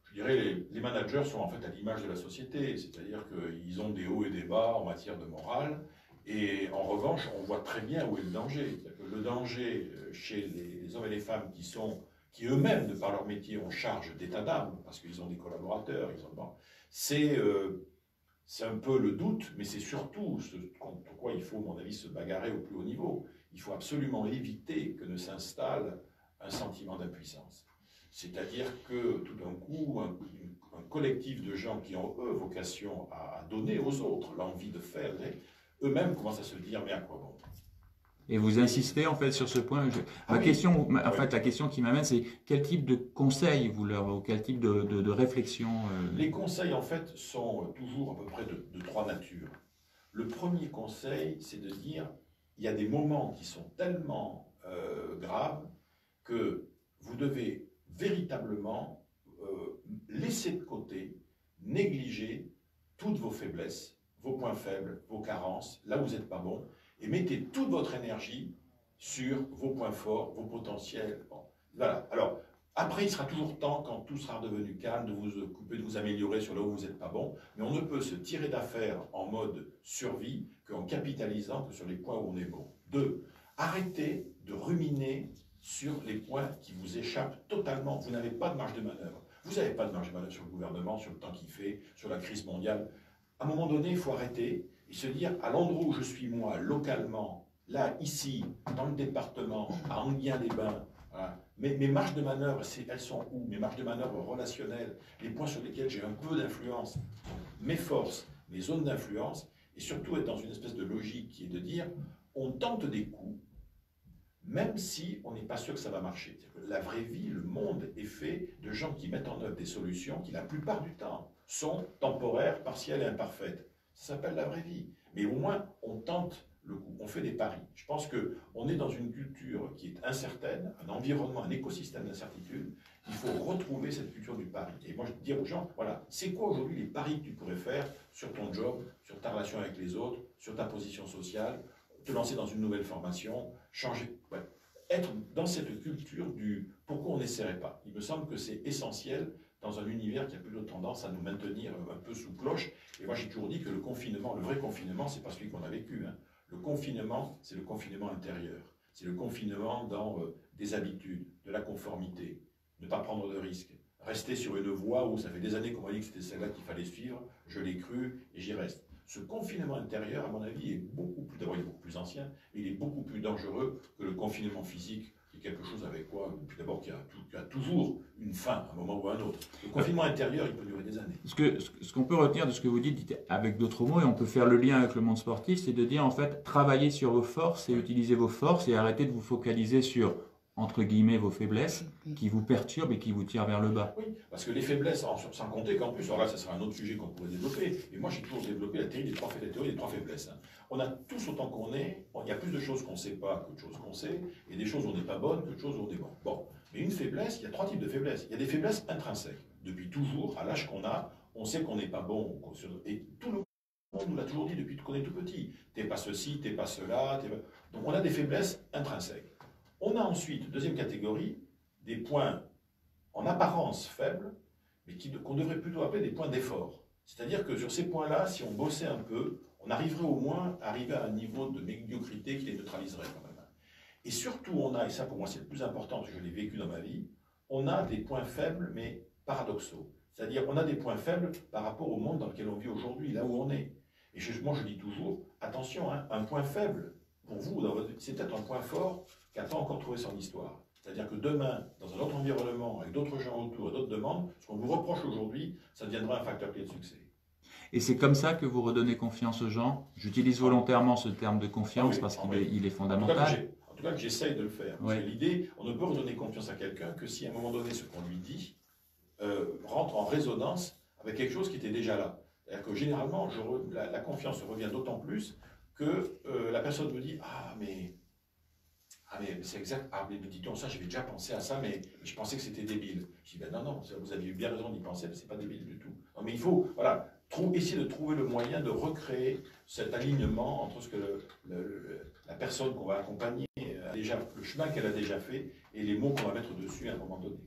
je dirais les managers sont en fait à l'image de la société, c'est-à-dire qu'ils ont des hauts et des bas en matière de morale, et en revanche, on voit très bien où est le danger. Le danger chez les hommes et les femmes qui eux-mêmes, de par leur métier, ont charge d'état d'âme, parce qu'ils ont des collaborateurs, c'est un peu le doute, mais c'est surtout ce contre quoi il faut, à mon avis, se bagarrer au plus haut niveau. Il faut absolument éviter que ne s'installe un sentiment d'impuissance. C'est-à-dire que tout d'un coup, un collectif de gens qui ont, eux, vocation à donner aux autres l'envie de faire, eux-mêmes commencent à se dire « mais à quoi bon ?»
Et vous insistez en fait sur ce point. La question qui m'amène, c'est quel type de conseils vous leur, ou quel type de réflexion
Les conseils en fait sont toujours à peu près de trois natures. Le premier conseil, c'est de dire il y a des moments qui sont tellement graves que vous devez véritablement laisser de côté, négliger toutes vos faiblesses, vos points faibles, vos carences, là où vous n'êtes pas bon, et mettez toute votre énergie sur vos points forts, vos potentiels. Bon, voilà. Alors, après, il sera toujours temps, quand tout sera devenu calme, de vous occuper, de vous améliorer sur là où vous n'êtes pas bon, mais on ne peut se tirer d'affaire en mode survie qu'en capitalisant que sur les points où on est bon. 2. Arrêtez de ruminer sur les points qui vous échappent totalement. Vous n'avez pas de marge de manœuvre. Vous n'avez pas de marge de manœuvre sur le gouvernement, sur le temps qu'il fait, sur la crise mondiale. À un moment donné, il faut arrêter et se dire, à l'endroit où je suis moi, localement, là, ici, dans le département, à Enghien-les-Bains, voilà, mes marges de manœuvre, elles sont où? Mes marges de manœuvre relationnelles, les points sur lesquels j'ai un peu d'influence, mes forces, mes zones d'influence, et surtout être dans une espèce de logique qui est de dire, on tente des coups, même si on n'est pas sûr que ça va marcher. La vraie vie, le monde est fait de gens qui mettent en œuvre des solutions qui, la plupart du temps, sont temporaires, partielles et imparfaites. Ça s'appelle la vraie vie. Mais au moins, on tente le coup, on fait des paris. Je pense qu'on est dans une culture qui est incertaine, un environnement, un écosystème d'incertitude. Il faut retrouver cette culture du pari. Et moi, je dis aux gens, voilà, c'est quoi aujourd'hui les paris que tu pourrais faire sur ton job, sur ta relation avec les autres, sur ta position sociale, te lancer dans une nouvelle formation, changer, ouais, être dans cette culture du pourquoi on n'essaierait pas. Il me semble que c'est essentiel dans un univers qui a plutôt tendance à nous maintenir un peu sous cloche. Et moi, j'ai toujours dit que le confinement, le vrai confinement, c'est pas celui qu'on a vécu. Hein. Le confinement, c'est le confinement intérieur. C'est le confinement dans des habitudes, de la conformité, ne pas prendre de risques, rester sur une voie où ça fait des années qu'on m'a dit que c'était celle-là qu'il fallait suivre, je l'ai cru et j'y reste. Ce confinement intérieur, à mon avis, est beaucoup plus, d'abord il est beaucoup plus ancien, mais il est beaucoup plus dangereux que le confinement physique, qui est quelque chose avec quoi, d'abord qui a toujours une fin, à un moment ou à un autre. Le confinement intérieur, il peut durer des années.
Ce qu'on peut retenir de ce que vous dites avec d'autres mots, et on peut faire le lien avec le monde sportif, c'est de dire en fait, travailler sur vos forces et utiliser vos forces et arrêter de vous focaliser sur, entre guillemets, vos faiblesses qui vous perturbent et qui vous tirent vers le bas.
Oui, parce que les faiblesses, sans compter qu'en plus, alors là, ça sera un autre sujet qu'on pourrait développer, et moi j'ai toujours développé la théorie des trois faiblesses. Hein. On a tous autant qu'on est, il y a plus de choses qu'on ne sait pas que de choses qu'on sait, et des choses où on n'est pas bonne que de choses où on est bon. Bon, mais une faiblesse, il y a trois types de faiblesses. Il y a des faiblesses intrinsèques. Depuis toujours, à l'âge qu'on a, on sait qu'on n'est pas bon, et tout le monde nous l'a toujours dit depuis qu'on est tout petit. T'es pas ceci, t'es pas cela, donc on a des faiblesses intrinsèques. On a ensuite, deuxième catégorie, des points en apparence faibles, mais qu'on devrait plutôt appeler des points d'effort. C'est-à-dire que sur ces points-là, si on bossait un peu, on arriverait au moins à arriver à un niveau de médiocrité qui les neutraliserait quand même. Et surtout, on a, et ça pour moi c'est le plus important, parce que je l'ai vécu dans ma vie, on a des points faibles, mais paradoxaux. C'est-à-dire on a des points faibles par rapport au monde dans lequel on vit aujourd'hui, là où on est. Et moi je dis toujours, attention, hein, un point faible, pour vous, c'est peut-être un point fort qui n'a pas encore trouvé son histoire. C'est-à-dire que demain, dans un autre environnement, avec d'autres gens autour et d'autres demandes, ce qu'on vous reproche aujourd'hui, ça deviendra un facteur clé de succès.
Et c'est comme ça que vous redonnez confiance aux gens. J'utilise volontairement ce terme de confiance parce qu'il est fondamental.
En tout cas, que j'essaye de le faire. Parce que l'idée, on ne peut redonner confiance à quelqu'un que si à un moment donné, ce qu'on lui dit rentre en résonance avec quelque chose qui était déjà là. C'est-à-dire que généralement, la confiance revient d'autant plus que la personne me dit « Ah, mais c'est exact, ah, mais dis donc ça, j'avais déjà pensé à ça, mais je pensais que c'était débile. » Je dis « Ben non, non, vous aviez eu bien raison d'y penser, mais c'est pas débile du tout. » Non, mais il faut, voilà, essayer de trouver le moyen de recréer cet alignement entre ce que la personne qu'on va accompagner a déjà, le chemin qu'elle a déjà fait, et les mots qu'on va mettre dessus à un moment donné.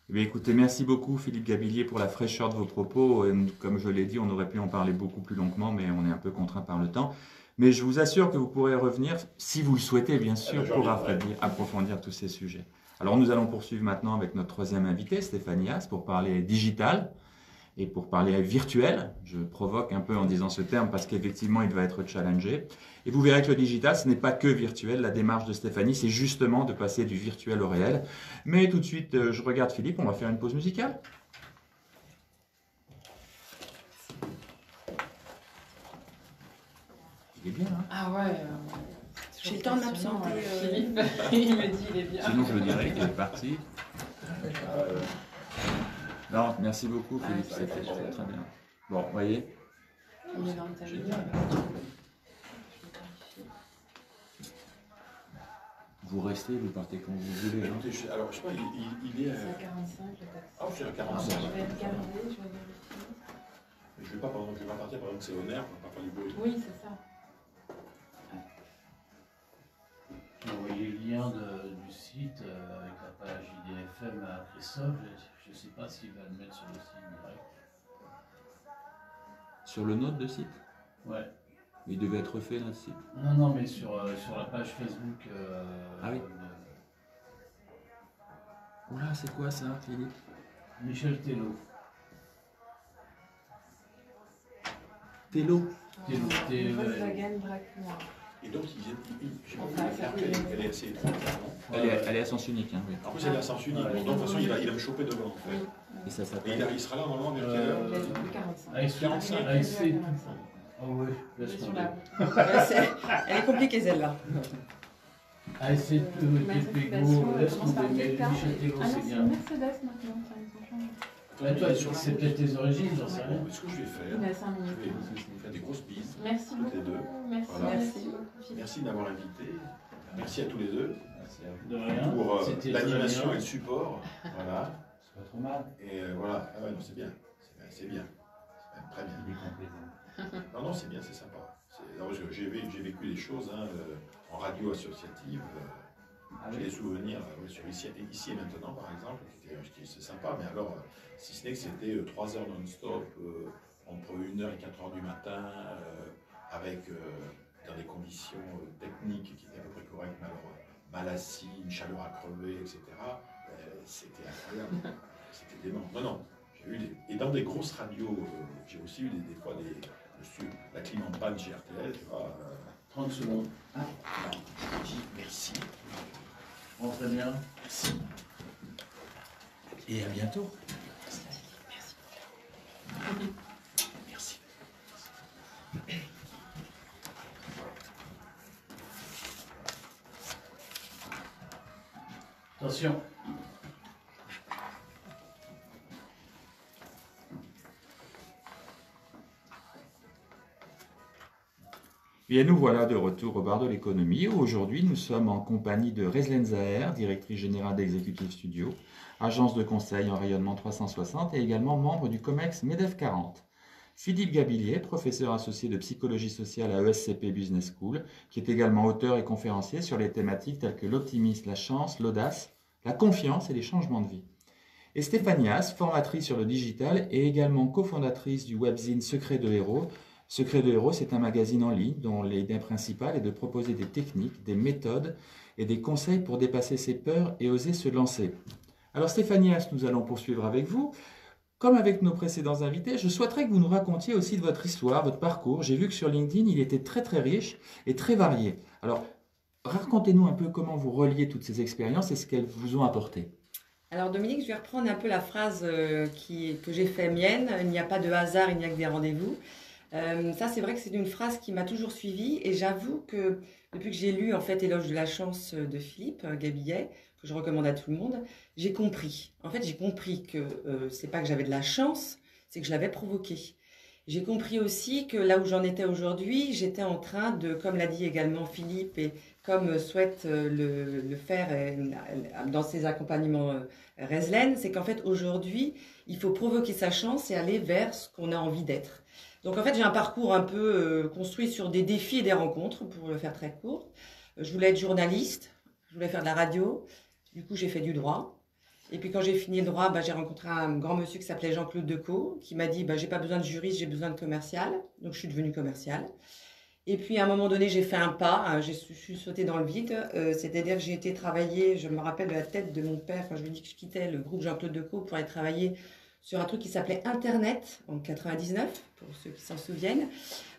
Eh bien, écoutez, merci beaucoup Philippe Gabillier pour la fraîcheur de vos propos. Comme je l'ai dit, on aurait pu en parler beaucoup plus longuement, mais on est un peu contraint par le temps. Mais je vous assure que vous pourrez revenir, si vous le souhaitez bien sûr, pour approfondir tous ces sujets. Alors nous allons poursuivre maintenant avec notre troisième invité, Stéphanie Haas, pour parler digital et pour parler virtuel. Je provoque un peu en disant ce terme parce qu'effectivement il va être challengé. Et vous verrez que le digital, ce n'est pas que virtuel. La démarche de Stéphanie, c'est justement de passer du virtuel au réel. Mais tout de suite, je regarde Philippe, on va faire une pause musicale. Il est bien, hein?
Ah ouais.
J'ai le temps de m'absenter.
Philippe, il me dit il est bien.
Sinon, je le dirais qu'il est parti. Non, merci beaucoup, Philippe.
Ah,
C'était très bien. Bon, vous voyez.
On est dans le thème.
Vous restez, vous partez quand vous voulez. Hein.
Écoutez, alors, je sais pas, il est à...
C'est à 45 le taxi.
Ah, je suis à
Je
45.
vais regarder, je vais vérifier.
Mais je ne vais pas partir pendant que c'est au nerf, on va pas faire du bruit.
Oui, c'est ça.
J'ai envoyé le lien du site avec la page IDFM à Christophe. Je ne sais pas s'il va le mettre sur le site direct.
Sur le nôtre de site?
Ouais.
Il devait être fait, notre site.
Non, non, mais sur la page Facebook.
Ah oui. Oula, c'est quoi ça, Philippe?
Michel Tello.
Tello.
Volkswagen Braque Noir.
Et donc, elle est assez étroite.
Elle est à sens unique, hein, oui.
En plus, elle est à sens unique. Donc, de toute façon, il va me choper devant. En fait.
Et ça
Et
s'appelle.
il sera là normalement vers quelle heure
Il a dit plus 45.
Avec
45.
avec ses-
45.
Ah oui,
Je
laisse
suis sur
tomber.
la
Elle est compliquée celle-là.
ASC Pego, laisse tomber. Mais Michel Tello,
Ah non,
c'est
c'est
bien.
une Mercedes maintenant, ça ils ont changé.
Ouais, toi, c'est peut-être tes origines, j'en sais rien.
Ce que je vais faire,
Il a 5
je
minutes.
vais vous faire des grosses bises.
Merci
Toutes les
beaucoup.
deux.
Merci,
Voilà.
merci beaucoup. Philippe.
Merci de m'avoir invité. Merci à tous les deux
De rien.
pour
C'était
l'animation
très
et
bien.
le support. Voilà.
C'est pas trop mal.
Et voilà. Ah ouais, non, c'est bien. C'est bien. C'est même très bien.
Il est complaisant.
Non, non, c'est bien, c'est sympa. Non, parce que j'ai vécu des choses hein, en radio associative. J'ai des souvenirs sur ici et maintenant, par exemple, c'est sympa. Mais alors, si ce n'est que c'était 3 heures non-stop, entre 1h et 4h du matin, avec, dans des conditions techniques qui étaient à peu près correctes, mais alors mal assis, une chaleur à crever, etc. C'était incroyable. C'était dément. Non, non. J'ai eu et dans des grosses radios, j'ai aussi eu des fois la clim en panne chez RTL, tu vois.
30 secondes.
Ah, non, je dis merci.
Bon, très bien.
Merci.
Et à bientôt.
Merci.
Attention.
Et nous voilà de retour au bar de l'économie. Aujourd'hui, nous sommes en compagnie de Rezlen Zaher, directrice générale d'Executive Studio, agence de conseil en rayonnement 360 et également membre du COMEX MEDEF 40. Philippe Gabillier, professeur associé de psychologie sociale à ESCP Business School, qui est également auteur et conférencier sur les thématiques telles que l'optimisme, la chance, l'audace, la confiance et les changements de vie. Et Stéphanie Haas, formatrice sur le digital et également cofondatrice du webzine Secret de Héros. Secret de Héros, c'est un magazine en ligne dont l'idée principale est de proposer des techniques, des méthodes et des conseils pour dépasser ses peurs et oser se lancer. Alors Stéphanie Haas, nous allons poursuivre avec vous. Comme avec nos précédents invités, je souhaiterais que vous nous racontiez aussi de votre histoire, votre parcours. J'ai vu que sur LinkedIn, il était très très riche et très varié. Alors, racontez-nous un peu comment vous reliez toutes ces expériences et ce qu'elles vous ont apporté.
Alors Dominique, je vais reprendre un peu la phrase que j'ai fait mienne. Il n'y a pas de hasard, il n'y a que des rendez-vous. Ça, c'est vrai que c'est une phrase qui m'a toujours suivie et j'avoue que depuis que j'ai lu en fait Éloge de la chance de Philippe Gabillier, que je recommande à tout le monde, j'ai compris. En fait, j'ai compris que c'est pas que j'avais de la chance, c'est que je l'avais provoquée. J'ai compris aussi que là où j'en étais aujourd'hui, j'étais en train de, comme l'a dit également Philippe, et comme souhaite le faire dans ses accompagnements Reslen, c'est qu'en fait aujourd'hui, il faut provoquer sa chance et aller vers ce qu'on a envie d'être. Donc en fait, j'ai un parcours un peu construit sur des défis et des rencontres, pour le faire très court. Je voulais être journaliste, je voulais faire de la radio, du coup j'ai fait du droit. Et puis quand j'ai fini le droit, j'ai rencontré un grand monsieur qui s'appelait Jean-Claude Decaux, qui m'a dit j'ai pas besoin de juriste, j'ai besoin de commercial. Donc je suis devenue commerciale. Et puis à un moment donné, j'ai fait un pas, je suis sautée dans le vide. C'est-à-dire que j'ai été travailler, je me rappelle de la tête de mon père quand je lui ai dit que je quittais le groupe Jean-Claude Decaux pour aller travailler sur un truc qui s'appelait Internet en 99, pour ceux qui s'en souviennent,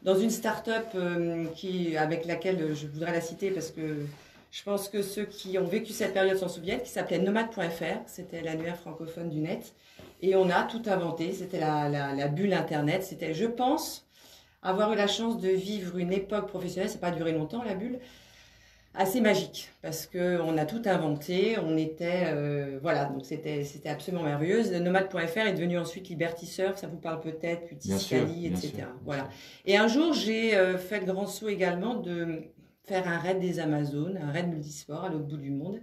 dans une start-up avec laquelle je voudrais la citer parce que je pense que ceux qui ont vécu cette période s'en souviennent, qui s'appelait nomade.fr, c'était l'annuaire francophone du net. Et on a tout inventé, c'était la bulle Internet. C'était, je pense, avoir eu la chance de vivre une époque professionnelle, ça n'a pas duré longtemps la bulle, assez magique. Parce qu'on a tout inventé, on était, voilà, donc c'était absolument merveilleux. Nomade.fr est devenu ensuite Liberty Surf, ça vous parle peut-être, puis Tiscali, etc. Voilà. Et un jour, j'ai fait le grand saut également de faire un raid des Amazones, un raid multisport à l'autre bout du monde.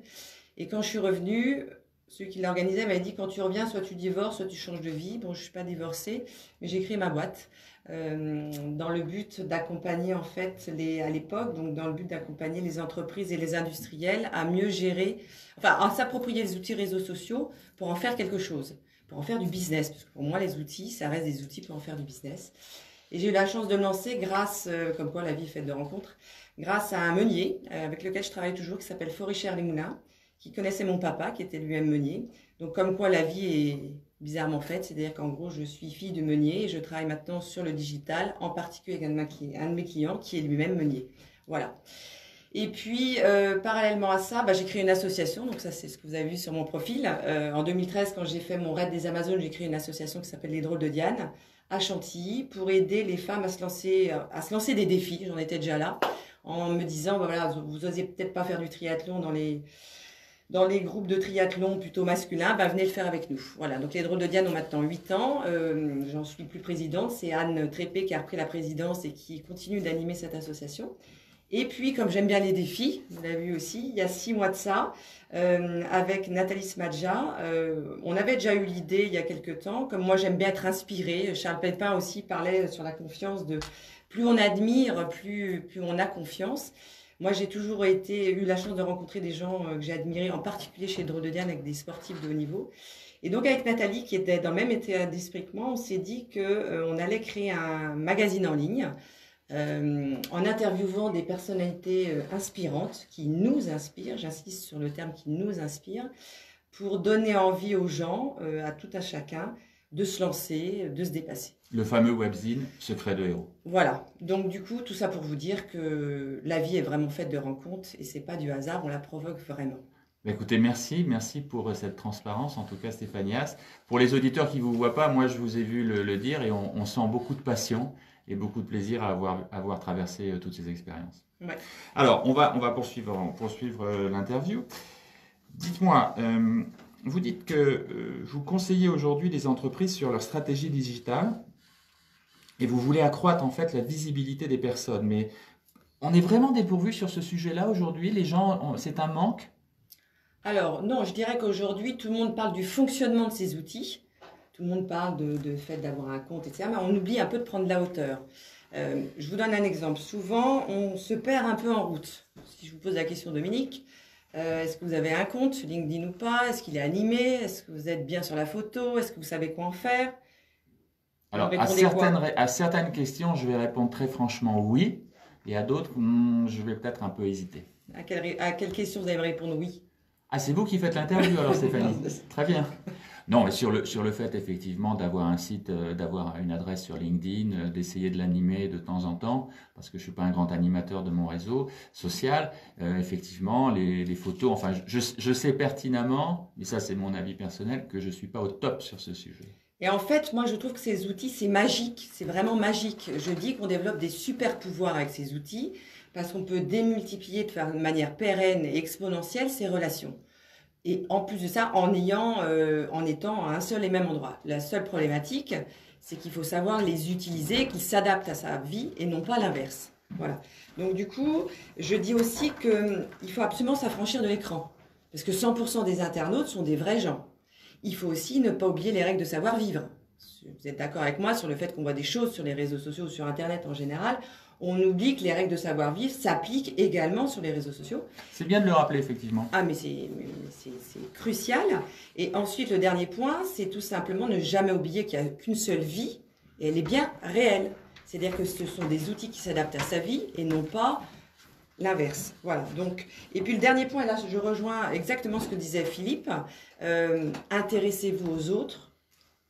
Et quand je suis revenue, celui qui l'organisait m'avait dit, quand tu reviens, soit tu divorces, soit tu changes de vie. Bon, je ne suis pas divorcée, mais j'ai créé ma boîte dans le but d'accompagner, en fait, à l'époque, donc dans le but d'accompagner les entreprises et les industriels à mieux gérer, enfin, à s'approprier les outils réseaux sociaux pour en faire quelque chose, pour en faire du business. Parce que pour moi, les outils, ça reste des outils pour en faire du business. Et j'ai eu la chance de me lancer grâce, comme quoi la vie est faite de rencontres, grâce à un meunier avec lequel je travaille toujours, qui s'appelle Forichère-les-Moulins, qui connaissait mon papa, qui était lui-même meunier. Donc comme quoi la vie est bizarrement faite, c'est-à-dire qu'en gros, je suis fille de meunier et je travaille maintenant sur le digital, en particulier avec un de mes clients qui est lui-même meunier. Voilà. Et puis, parallèlement à ça, j'ai créé une association, donc ça c'est ce que vous avez vu sur mon profil. En 2013, quand j'ai fait mon raid des Amazones, j'ai créé une association qui s'appelle Les Drôles de Diane, à Chantilly, pour aider les femmes à se lancer des défis. J'en étais déjà là, en me disant, voilà, vous osez peut-être pas faire du triathlon dans les groupes de triathlon plutôt masculins, venez le faire avec nous. Voilà, donc les Drôles de Diane ont maintenant 8 ans, j'en suis plus présidente, c'est Anne Trépé qui a repris la présidence et qui continue d'animer cette association. Et puis, comme j'aime bien les défis, vous l'avez vu aussi, il y a 6 mois de ça, avec Nathalie Smadja, on avait déjà eu l'idée il y a quelques temps, comme moi j'aime bien être inspirée, Charles Pellepin aussi parlait sur la confiance de plus on admire, plus on a confiance. Moi, j'ai toujours eu la chance de rencontrer des gens que j'ai admirés, en particulier chez Drôles de Diane, avec des sportifs de haut niveau. Et donc, avec Nathalie, qui était dans le même état d'esprit que moi, on s'est dit qu'on allait créer un magazine en ligne en interviewant des personnalités inspirantes, qui nous inspirent, j'insiste sur le terme qui nous inspire, pour donner envie aux gens, à tout à chacun, de se lancer, de se dépasser.
Le fameux webzine Secret de héros.
Voilà, donc du coup, tout ça pour vous dire que la vie est vraiment faite de rencontres et c'est pas du hasard, on la provoque vraiment.
Écoutez, merci pour cette transparence, en tout cas Stéphanias. Pour les auditeurs qui ne vous voient pas, moi je vous ai vu le dire et on sent beaucoup de passion et beaucoup de plaisir à avoir traversé toutes ces expériences.
Ouais.
Alors, on va poursuivre l'interview. Dites-moi, vous dites que vous conseillez aujourd'hui les entreprises sur leur stratégie digitale et vous voulez accroître en fait la visibilité des personnes. Mais on est vraiment dépourvu sur ce sujet-là aujourd'hui? Les gens, c'est un manque?
Alors non, je dirais qu'aujourd'hui, tout le monde parle du fonctionnement de ces outils. Tout le monde parle de fait d'avoir un compte, etc. Mais on oublie un peu de prendre de la hauteur. Je vous donne un exemple. Souvent, on se perd un peu en route. Si je vous pose la question, Dominique, est-ce que vous avez un compte sur LinkedIn ou pas? Est-ce qu'il est animé? Est-ce que vous êtes bien sur la photo? Est-ce que vous savez quoi en faire?
Alors, à certaines questions, je vais répondre très franchement oui. Et à d'autres, je vais peut-être un peu hésiter.
À quelle question vous allez me répondre oui?
Ah, c'est vous qui faites l'interview alors, Stéphanie. Très bien. Non, mais sur le fait effectivement d'avoir un site, d'avoir une adresse sur LinkedIn, d'essayer de l'animer de temps en temps, parce que je suis pas un grand animateur de mon réseau social, effectivement, les photos, enfin, je sais pertinemment, mais ça c'est mon avis personnel, que je suis pas au top sur ce sujet.
Et en fait, moi je trouve que ces outils, c'est magique, c'est vraiment magique. Je dis qu'on développe des super pouvoirs avec ces outils, parce qu'on peut démultiplier de manière pérenne et exponentielle ces relations. Et en plus de ça, en étant à un seul et même endroit. La seule problématique, C'est qu'il faut savoir les utiliser, qu'ils s'adaptent à sa vie et non pas l'inverse. Voilà. Donc du coup, je dis aussi qu'il faut absolument s'affranchir de l'écran. Parce que 100% des internautes sont des vrais gens. Il faut aussi ne pas oublier les règles de savoir-vivre. Vous êtes d'accord avec moi sur le fait qu'on voit des choses sur les réseaux sociaux ou sur Internet en général. On oublie que les règles de savoir-vivre s'appliquent également sur les réseaux sociaux.
C'est bien de le rappeler, effectivement.
Ah, mais c'est crucial. Et ensuite, le dernier point, c'est tout simplement ne jamais oublier qu'il n'y a qu'une seule vie, et elle est bien réelle. C'est-à-dire que ce sont des outils qui s'adaptent à sa vie, et non pas l'inverse. Voilà. Donc, et puis le dernier point, et là je rejoins exactement ce que disait Philippe, intéressez-vous aux autres,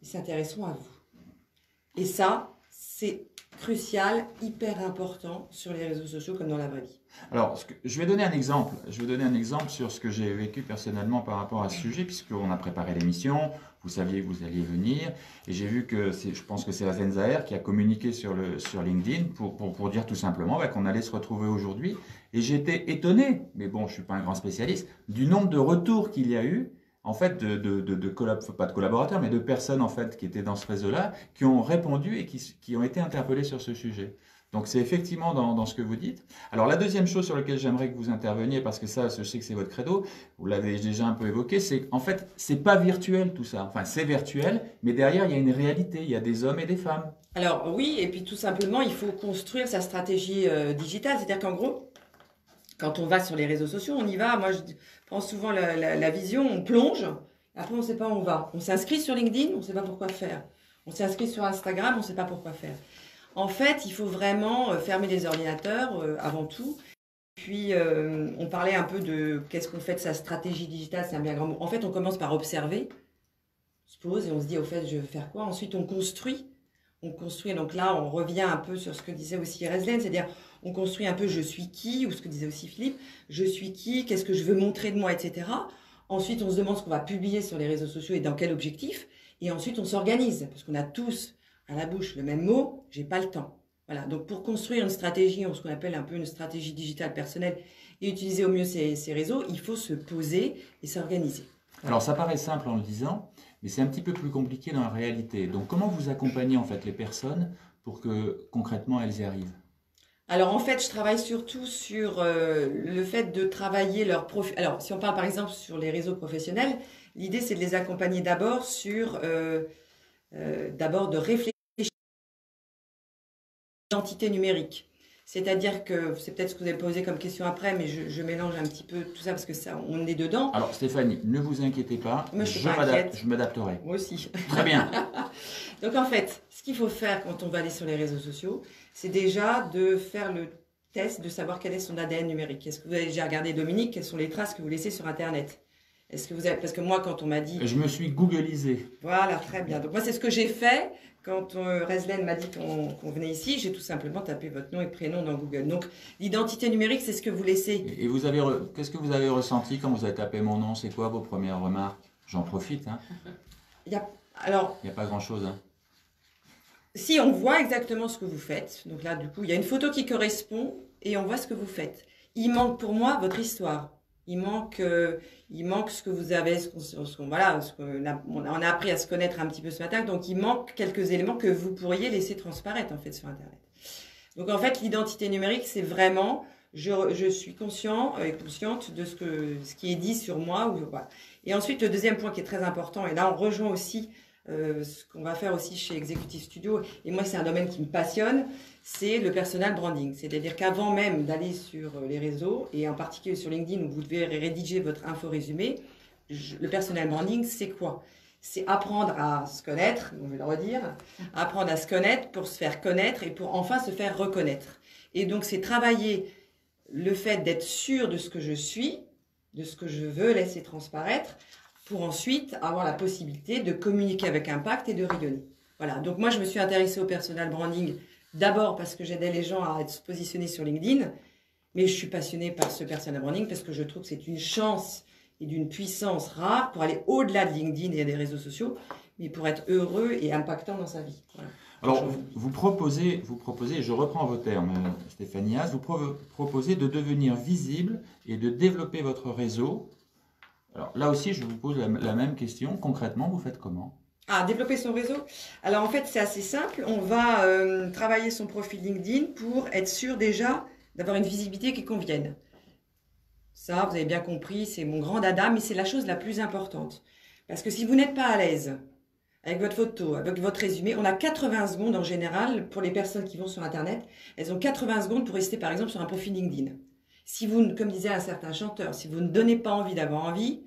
ils s'intéresseront à vous. Et ça, c'est crucial, hyper important sur les réseaux sociaux comme dans la vraie vie.
Alors, je vais donner un exemple. Je vais donner un exemple sur ce que j'ai vécu personnellement par rapport à ce sujet, puisqu'on a préparé l'émission, vous saviez que vous alliez venir, et j'ai vu que, je pense que c'est Razan Zahher qui a communiqué sur LinkedIn pour dire tout simplement qu'on allait se retrouver aujourd'hui. Et j'étais étonné, mais bon, je ne suis pas un grand spécialiste, du nombre de retours qu'il y a eu, en fait, pas de collaborateurs, mais de personnes en fait qui étaient dans ce réseau-là, qui ont répondu et qui ont été interpellées sur ce sujet. Donc c'est effectivement dans ce que vous dites. Alors la deuxième chose sur laquelle j'aimerais que vous interveniez, parce que ça, je sais que c'est votre credo, vous l'avez déjà un peu évoqué, c'est en fait, c'est pas virtuel tout ça. Enfin, c'est virtuel, mais derrière, il y a une réalité, il y a des hommes et des femmes.
Alors oui, et puis tout simplement, il faut construire sa stratégie digitale. C'est-à-dire qu'en gros, quand on va sur les réseaux sociaux, on y va. Moi, je prends souvent la vision, on plonge, après on ne sait pas où on va. On s'inscrit sur LinkedIn, on ne sait pas pourquoi faire. On s'inscrit sur Instagram, on ne sait pas pourquoi faire. En fait, il faut vraiment fermer les ordinateurs avant tout. Puis, on parlait un peu de qu'est-ce qu'on fait de sa stratégie digitale, c'est un bien grand mot. En fait, on commence par observer, on se pose et on se dit, au fait, je vais faire quoi? Ensuite, on construit. Donc là, on revient un peu sur ce que disait aussi Razan, c'est-à-dire, on construit un peu je suis qui, ou ce que disait aussi Philippe, je suis qui, qu'est-ce que je veux montrer de moi, etc. Ensuite, on se demande ce qu'on va publier sur les réseaux sociaux et dans quel objectif. Et ensuite, on s'organise, parce qu'on a tous à la bouche le même mot, j'ai pas le temps. Voilà, donc pour construire une stratégie, ce qu'on appelle un peu une stratégie digitale personnelle, et utiliser au mieux ces réseaux, il faut se poser et s'organiser.
Alors ça paraît simple en le disant, mais c'est un petit peu plus compliqué dans la réalité. Donc comment vous accompagnez en fait les personnes pour que concrètement elles y arrivent?
Alors en fait, je travaille surtout sur le fait de travailler leur profil. Alors si on parle par exemple sur les réseaux professionnels, l'idée c'est de les accompagner d'abord sur d'abord de réfléchir à l'identité numérique. C'est-à-dire que, c'est peut-être ce que vous avez posé comme question après, mais je mélange un petit peu tout ça parce que ça, on est dedans.
Alors Stéphanie, ne vous inquiétez pas, je m'adapterai.
Moi aussi.
Très bien.
Donc en fait, ce qu'il faut faire quand on va aller sur les réseaux sociaux, c'est déjà de faire le test de savoir quel est son ADN numérique. Est-ce que vous avez déjà regardé, Dominique, quelles sont les traces que vous laissez sur Internet? Est-ce que vous avez... Parce que moi, quand on m'a dit...
Je me suis googlisé.
Voilà, très bien. Donc moi, c'est ce que j'ai fait. Quand Razan m'a dit qu'on venait ici, j'ai tout simplement tapé votre nom et prénom dans Google. Donc, l'identité numérique, c'est ce que vous laissez.
Et vous avez, qu'est-ce que vous avez ressenti quand vous avez tapé mon nom? C'est quoi vos premières remarques? J'en profite. Hein. Il n'y a pas grand-chose. Hein.
Si, on voit exactement ce que vous faites. Donc là, du coup, il y a une photo qui correspond et on voit ce que vous faites. Il manque pour moi votre histoire. Il manque ce que vous avez, on a appris à se connaître un petit peu ce matin. Donc, il manque quelques éléments que vous pourriez laisser transparaître en fait sur Internet. Donc, en fait, l'identité numérique, c'est vraiment, je suis conscient et consciente de ce qui est dit sur moi. Voilà. Et ensuite, le deuxième point qui est très important, et là, on rejoint aussi ce qu'on va faire aussi chez Executive Studio, et moi c'est un domaine qui me passionne, c'est le personal branding. C'est-à-dire qu'avant même d'aller sur les réseaux, et en particulier sur LinkedIn où vous devez rédiger votre info résumé, le personal branding c'est quoi? C'est apprendre à se connaître, je vais le redire, apprendre à se connaître pour se faire connaître et pour enfin se faire reconnaître. Et donc c'est travailler le fait d'être sûr de ce que je suis, de ce que je veux laisser transparaître, pour ensuite avoir la possibilité de communiquer avec impact et de rayonner. Voilà, donc moi je me suis intéressée au personal branding d'abord parce que j'aidais les gens à se positionner sur LinkedIn, mais je suis passionnée par ce personal branding parce que je trouve que c'est une chance et d'une puissance rare pour aller au-delà de LinkedIn et des réseaux sociaux, mais pour être heureux et impactant dans sa vie. Voilà.
Alors, vous proposez, je reprends vos termes, Stéphanie Haas, vous proposez de devenir visible et de développer votre réseau. Alors là aussi, je vous pose la même question. Concrètement, vous faites comment?
Ah, développer son réseau. Alors en fait, c'est assez simple. On va travailler son profil LinkedIn pour être sûr déjà d'avoir une visibilité qui convienne. Ça, vous avez bien compris, c'est mon grand dada, mais c'est la chose la plus importante. Parce que si vous n'êtes pas à l'aise avec votre photo, avec votre résumé, on a 80 secondes en général pour les personnes qui vont sur Internet. Elles ont 80 secondes pour rester par exemple sur un profil LinkedIn. Si vous, comme disait un certain chanteur, si vous ne donnez pas envie d'avoir envie,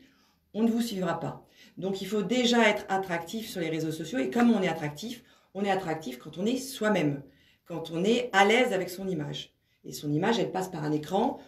on ne vous suivra pas. Donc il faut déjà être attractif sur les réseaux sociaux. Et comme on est attractif quand on est soi-même, quand on est à l'aise avec son image. Et son image, elle passe par un écran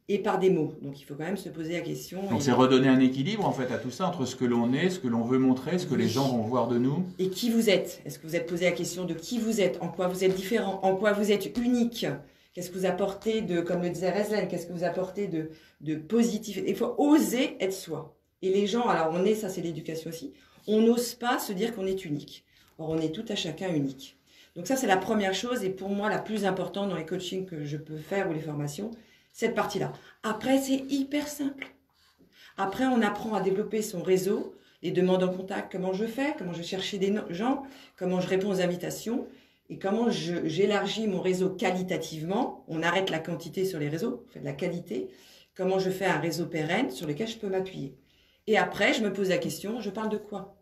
et par des mots. Donc il faut quand même se poser la question.
Donc c'est redonner un équilibre en fait à tout ça, entre ce que l'on est, ce que l'on veut montrer, ce que les gens vont voir de nous.
Et qui vous êtes. Est-ce que vous êtes posé la question de qui vous êtes, en quoi vous êtes différent, en quoi vous êtes unique? Qu'est-ce que vous apportez de, comme le disait Reslen, qu'est-ce que vous apportez de positif? Il faut oser être soi. Et les gens, alors ça c'est l'éducation aussi, on n'ose pas se dire qu'on est unique. Or on est tout à chacun unique. Donc ça c'est la première chose et pour moi la plus importante dans les coachings que je peux faire ou les formations, cette partie-là. Après c'est hyper simple. Après on apprend à développer son réseau, les demandes en contact, comment je fais, comment je cherche des gens, comment je réponds aux invitations et comment j'élargis mon réseau qualitativement. On arrête la quantité sur les réseaux, on fait de la qualité. Comment je fais un réseau pérenne sur lequel je peux m'appuyer. Et après, je me pose la question, je parle de quoi?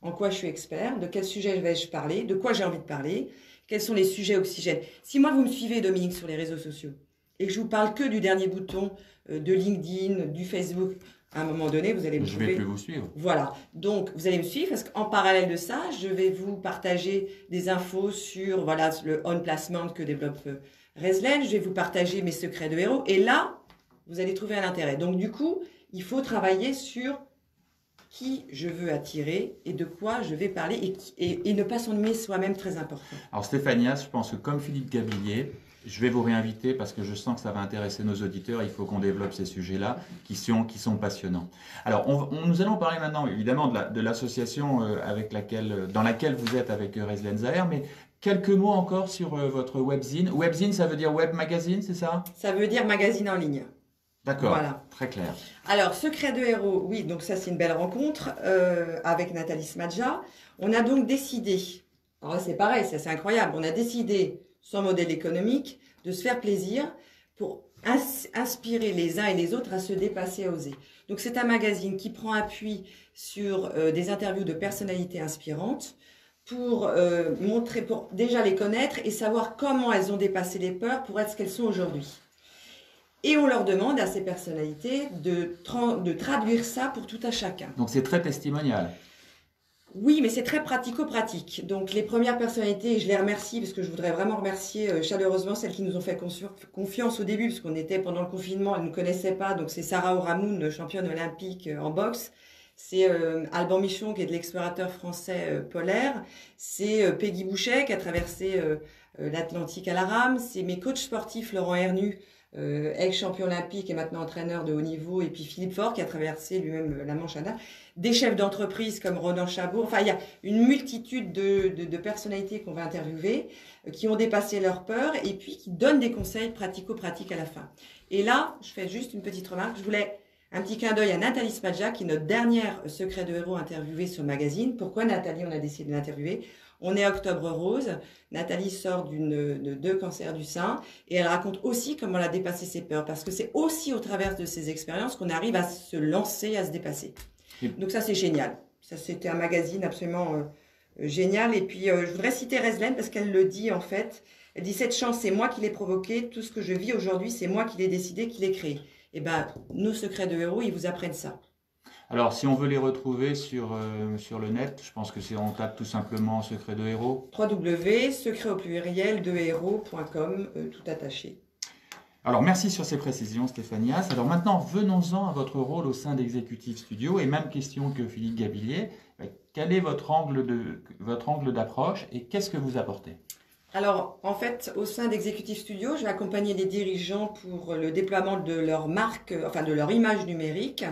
En quoi je suis expert? De quel sujet vais-je parler? De quoi j'ai envie de parler? Quels sont les sujets oxygènes? Si moi, vous me suivez, Dominique, sur les réseaux sociaux, et que je vous parle que du dernier bouton de LinkedIn, du Facebook, à un moment donné, vous allez me trouver...
Je vais plus vous suivre.
Voilà. Donc, vous allez me suivre parce qu'en parallèle de ça, je vais vous partager des infos sur voilà, le on placement que développe Reslen. Je vais vous partager mes secrets de héros. Et là, vous allez trouver un intérêt. Donc, du coup, il faut travailler sur qui je veux attirer et de quoi je vais parler et ne pas s'ennuyer soi-même, très important.
Alors Stéphania, je pense que comme Philippe Gabillier, je vais vous réinviter parce que je sens que ça va intéresser nos auditeurs. Il faut qu'on développe ces sujets-là qui sont passionnants. Alors, nous allons parler maintenant évidemment de l'association dans laquelle vous êtes avec Reslen Zahher, mais quelques mots encore sur votre webzine. Webzine, ça veut dire web magazine, c'est ça?
Ça veut dire magazine en ligne.
D'accord,
voilà.
Très clair.
Alors, Secret de héros, oui, donc ça c'est une belle rencontre avec Nathalie Smadja. On a donc décidé, alors là c'est pareil, c'est incroyable, on a décidé, sans modèle économique, de se faire plaisir pour inspirer les uns et les autres à se dépasser, à oser. Donc c'est un magazine qui prend appui sur des interviews de personnalités inspirantes pour montrer, pour déjà les connaître et savoir comment elles ont dépassé les peurs pour être ce qu'elles sont aujourd'hui. Et on leur demande à ces personnalités de traduire ça pour tout à chacun.
Donc c'est très testimonial.
Oui, mais c'est très pratico-pratique. Donc les premières personnalités, je les remercie parce que je voudrais vraiment remercier chaleureusement celles qui nous ont fait confiance au début, parce qu'on était pendant le confinement, elles ne nous connaissaient pas. Donc c'est Sarah Ouramoun, championne olympique en boxe. C'est Alban Michon qui est de l'explorateur français polaire. C'est Peggy Bouchet qui a traversé l'Atlantique à la rame. C'est mes coachs sportifs Laurent Hernu, ex-champion olympique et maintenant entraîneur de haut niveau, et puis Philippe Faure qui a traversé lui-même la Manche à nage, des chefs d'entreprise comme Ronan Chabot, enfin il y a une multitude de personnalités qu'on va interviewer, qui ont dépassé leur peur et puis qui donnent des conseils pratico-pratiques à la fin. Et là, je fais juste une petite remarque, je voulais un petit clin d'œil à Nathalie Smadja, qui est notre dernière secret de héros interviewée sur le magazine. Pourquoi Nathalie, on a décidé de l'interviewer? On est Octobre Rose. Nathalie sort de 2 cancers du sein et elle raconte aussi comment elle a dépassé ses peurs, parce que c'est aussi au travers de ces expériences qu'on arrive à se lancer, à se dépasser. Donc ça, c'est génial. Ça, c'était un magazine absolument génial. Et puis, je voudrais citer Reslen parce qu'elle le dit en fait. Elle dit « Cette chance, c'est moi qui l'ai provoquée. Tout ce que je vis aujourd'hui, c'est moi qui l'ai décidé, qui l'ai créé. » Et bien, nos secrets de héros, ils vous apprennent ça.
Alors, si on veut les retrouver sur le net, je pense que on tape tout simplement Secret de héros.
www.secret-de-héros.com, tout attaché.
Alors, merci sur ces précisions, Stéphania. Alors maintenant, venons-en à votre rôle au sein d'Executive Studio. Et même question que Philippe Gabillier. Quel est votre angle d'approche et qu'est-ce que vous apportez?
Alors, en fait, au sein d'Executive Studio, je vais accompagner les dirigeants pour le déploiement de leur marque, enfin de leur image numérique,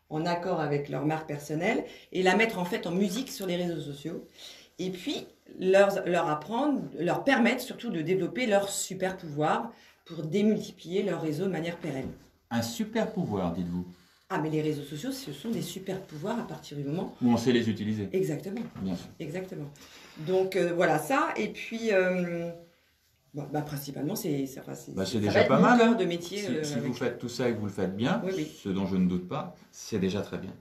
en accord avec leur marque personnelle, et la mettre en fait en musique sur les réseaux sociaux. Et puis, leur apprendre, leur permettre surtout de développer leur super pouvoir pour démultiplier leur réseau de manière pérenne.
Un super pouvoir, dites-vous?
Ah, mais les réseaux sociaux, ce sont des super pouvoirs à partir du moment.
Où on sait les utiliser.
Exactement.
Bien sûr.
Exactement. Donc voilà ça. Et puis, principalement, c'est
c'est
ça
déjà
va être
pas
mon
mal.
cœur de métier.
Si vous faites tout ça et que vous le faites bien,
Oui, oui.
ce dont je ne doute pas, c'est déjà très bien.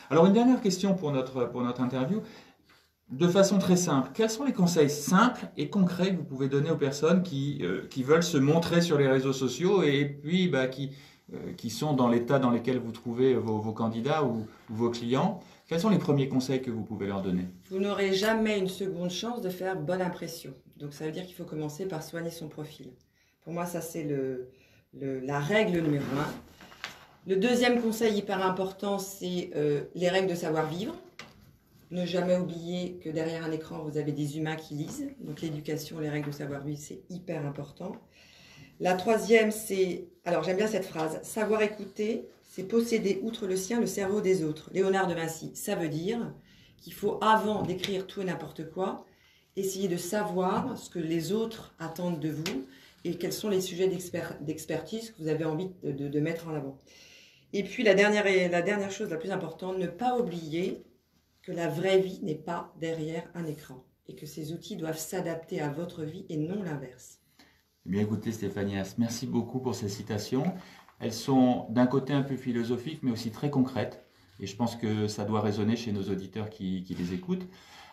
Alors, une dernière question pour notre interview. De façon très simple, quels sont les conseils simples et concrets que vous pouvez donner aux personnes qui veulent se montrer sur les réseaux sociaux et puis qui sont dans l'état dans lequel vous trouvez vos candidats ou vos clients? Quels sont les premiers conseils que vous pouvez leur donner?
Vous n'aurez jamais une seconde chance de faire bonne impression. Donc ça veut dire qu'il faut commencer par soigner son profil. Pour moi, ça c'est la règle numéro 1. Le deuxième conseil hyper important, c'est les règles de savoir-vivre. Ne jamais oublier que derrière un écran, vous avez des humains qui lisent. Donc l'éducation, les règles de savoir-vivre, c'est hyper important. La troisième, c'est, alors j'aime bien cette phrase, savoir écouter, c'est posséder outre le sien le cerveau des autres. Léonard de Vinci, ça veut dire qu'il faut, avant d'écrire tout et n'importe quoi, essayer de savoir ce que les autres attendent de vous et quels sont les sujets d'expertise que vous avez envie de mettre en avant. Et puis la dernière chose la plus importante, ne pas oublier que la vraie vie n'est pas derrière un écran et que ces outils doivent s'adapter à votre vie et non l'inverse.
Eh bien, écoutez, Stéphanie Haas, merci beaucoup pour ces citations. Elles sont d'un côté un peu philosophiques, mais aussi très concrètes. Et je pense que ça doit résonner chez nos auditeurs qui les écoutent.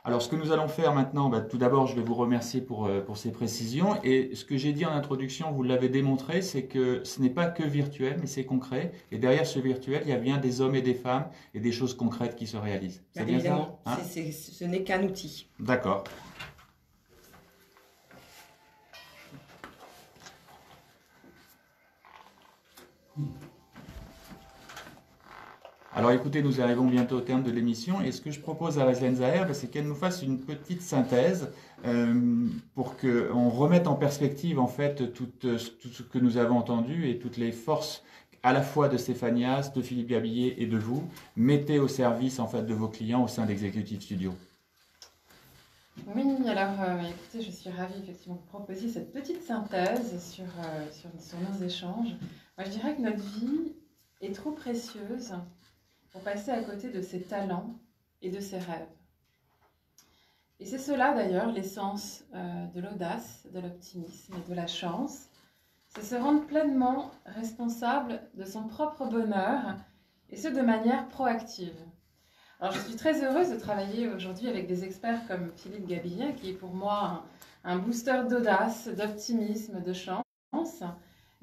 Alors, ce que nous allons faire maintenant, tout d'abord, je vais vous remercier pour ces précisions. Et ce que j'ai dit en introduction, vous l'avez démontré, c'est que ce n'est pas que virtuel, mais c'est concret. Et derrière ce virtuel, il y a bien des hommes et des femmes et des choses concrètes qui se réalisent. C'est bien
évidemment,
ça, hein?
Ce n'est qu'un outil.
D'accord. Alors écoutez, nous arrivons bientôt au terme de l'émission et ce que je propose à Rezlen Zaher, c'est qu'elle nous fasse une petite synthèse pour qu'on remette en perspective en fait tout ce que nous avons entendu et toutes les forces à la fois de Stéphanie Haas, de Philippe Gabillet et de vous, mettez au service en fait de vos clients au sein d'Executive Studio.
Oui, alors écoutez, je suis ravie effectivement de proposer cette petite synthèse sur nos échanges. Moi je dirais que notre vie est trop précieuse pour passer à côté de ses talents et de ses rêves. Et c'est cela d'ailleurs l'essence de l'audace, de l'optimisme et de la chance. C'est se rendre pleinement responsable de son propre bonheur et ce de manière proactive. Alors je suis très heureuse de travailler aujourd'hui avec des experts comme Philippe Gabillet qui est pour moi un booster d'audace, d'optimisme, de chance.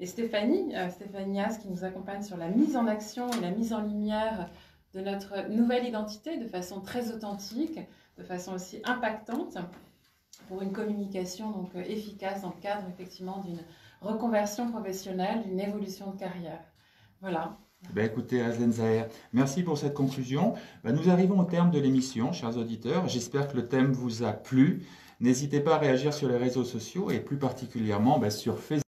Et Stéphanie Haas qui nous accompagne sur la mise en action et la mise en lumière de notre nouvelle identité de façon très authentique, de façon aussi impactante pour une communication donc efficace dans le cadre effectivement d'une reconversion professionnelle, d'une évolution de carrière. Voilà.
Écoutez, Rezlen Zaher, merci pour cette conclusion. Nous arrivons au terme de l'émission, chers auditeurs. J'espère que le thème vous a plu. N'hésitez pas à réagir sur les réseaux sociaux et plus particulièrement sur Facebook.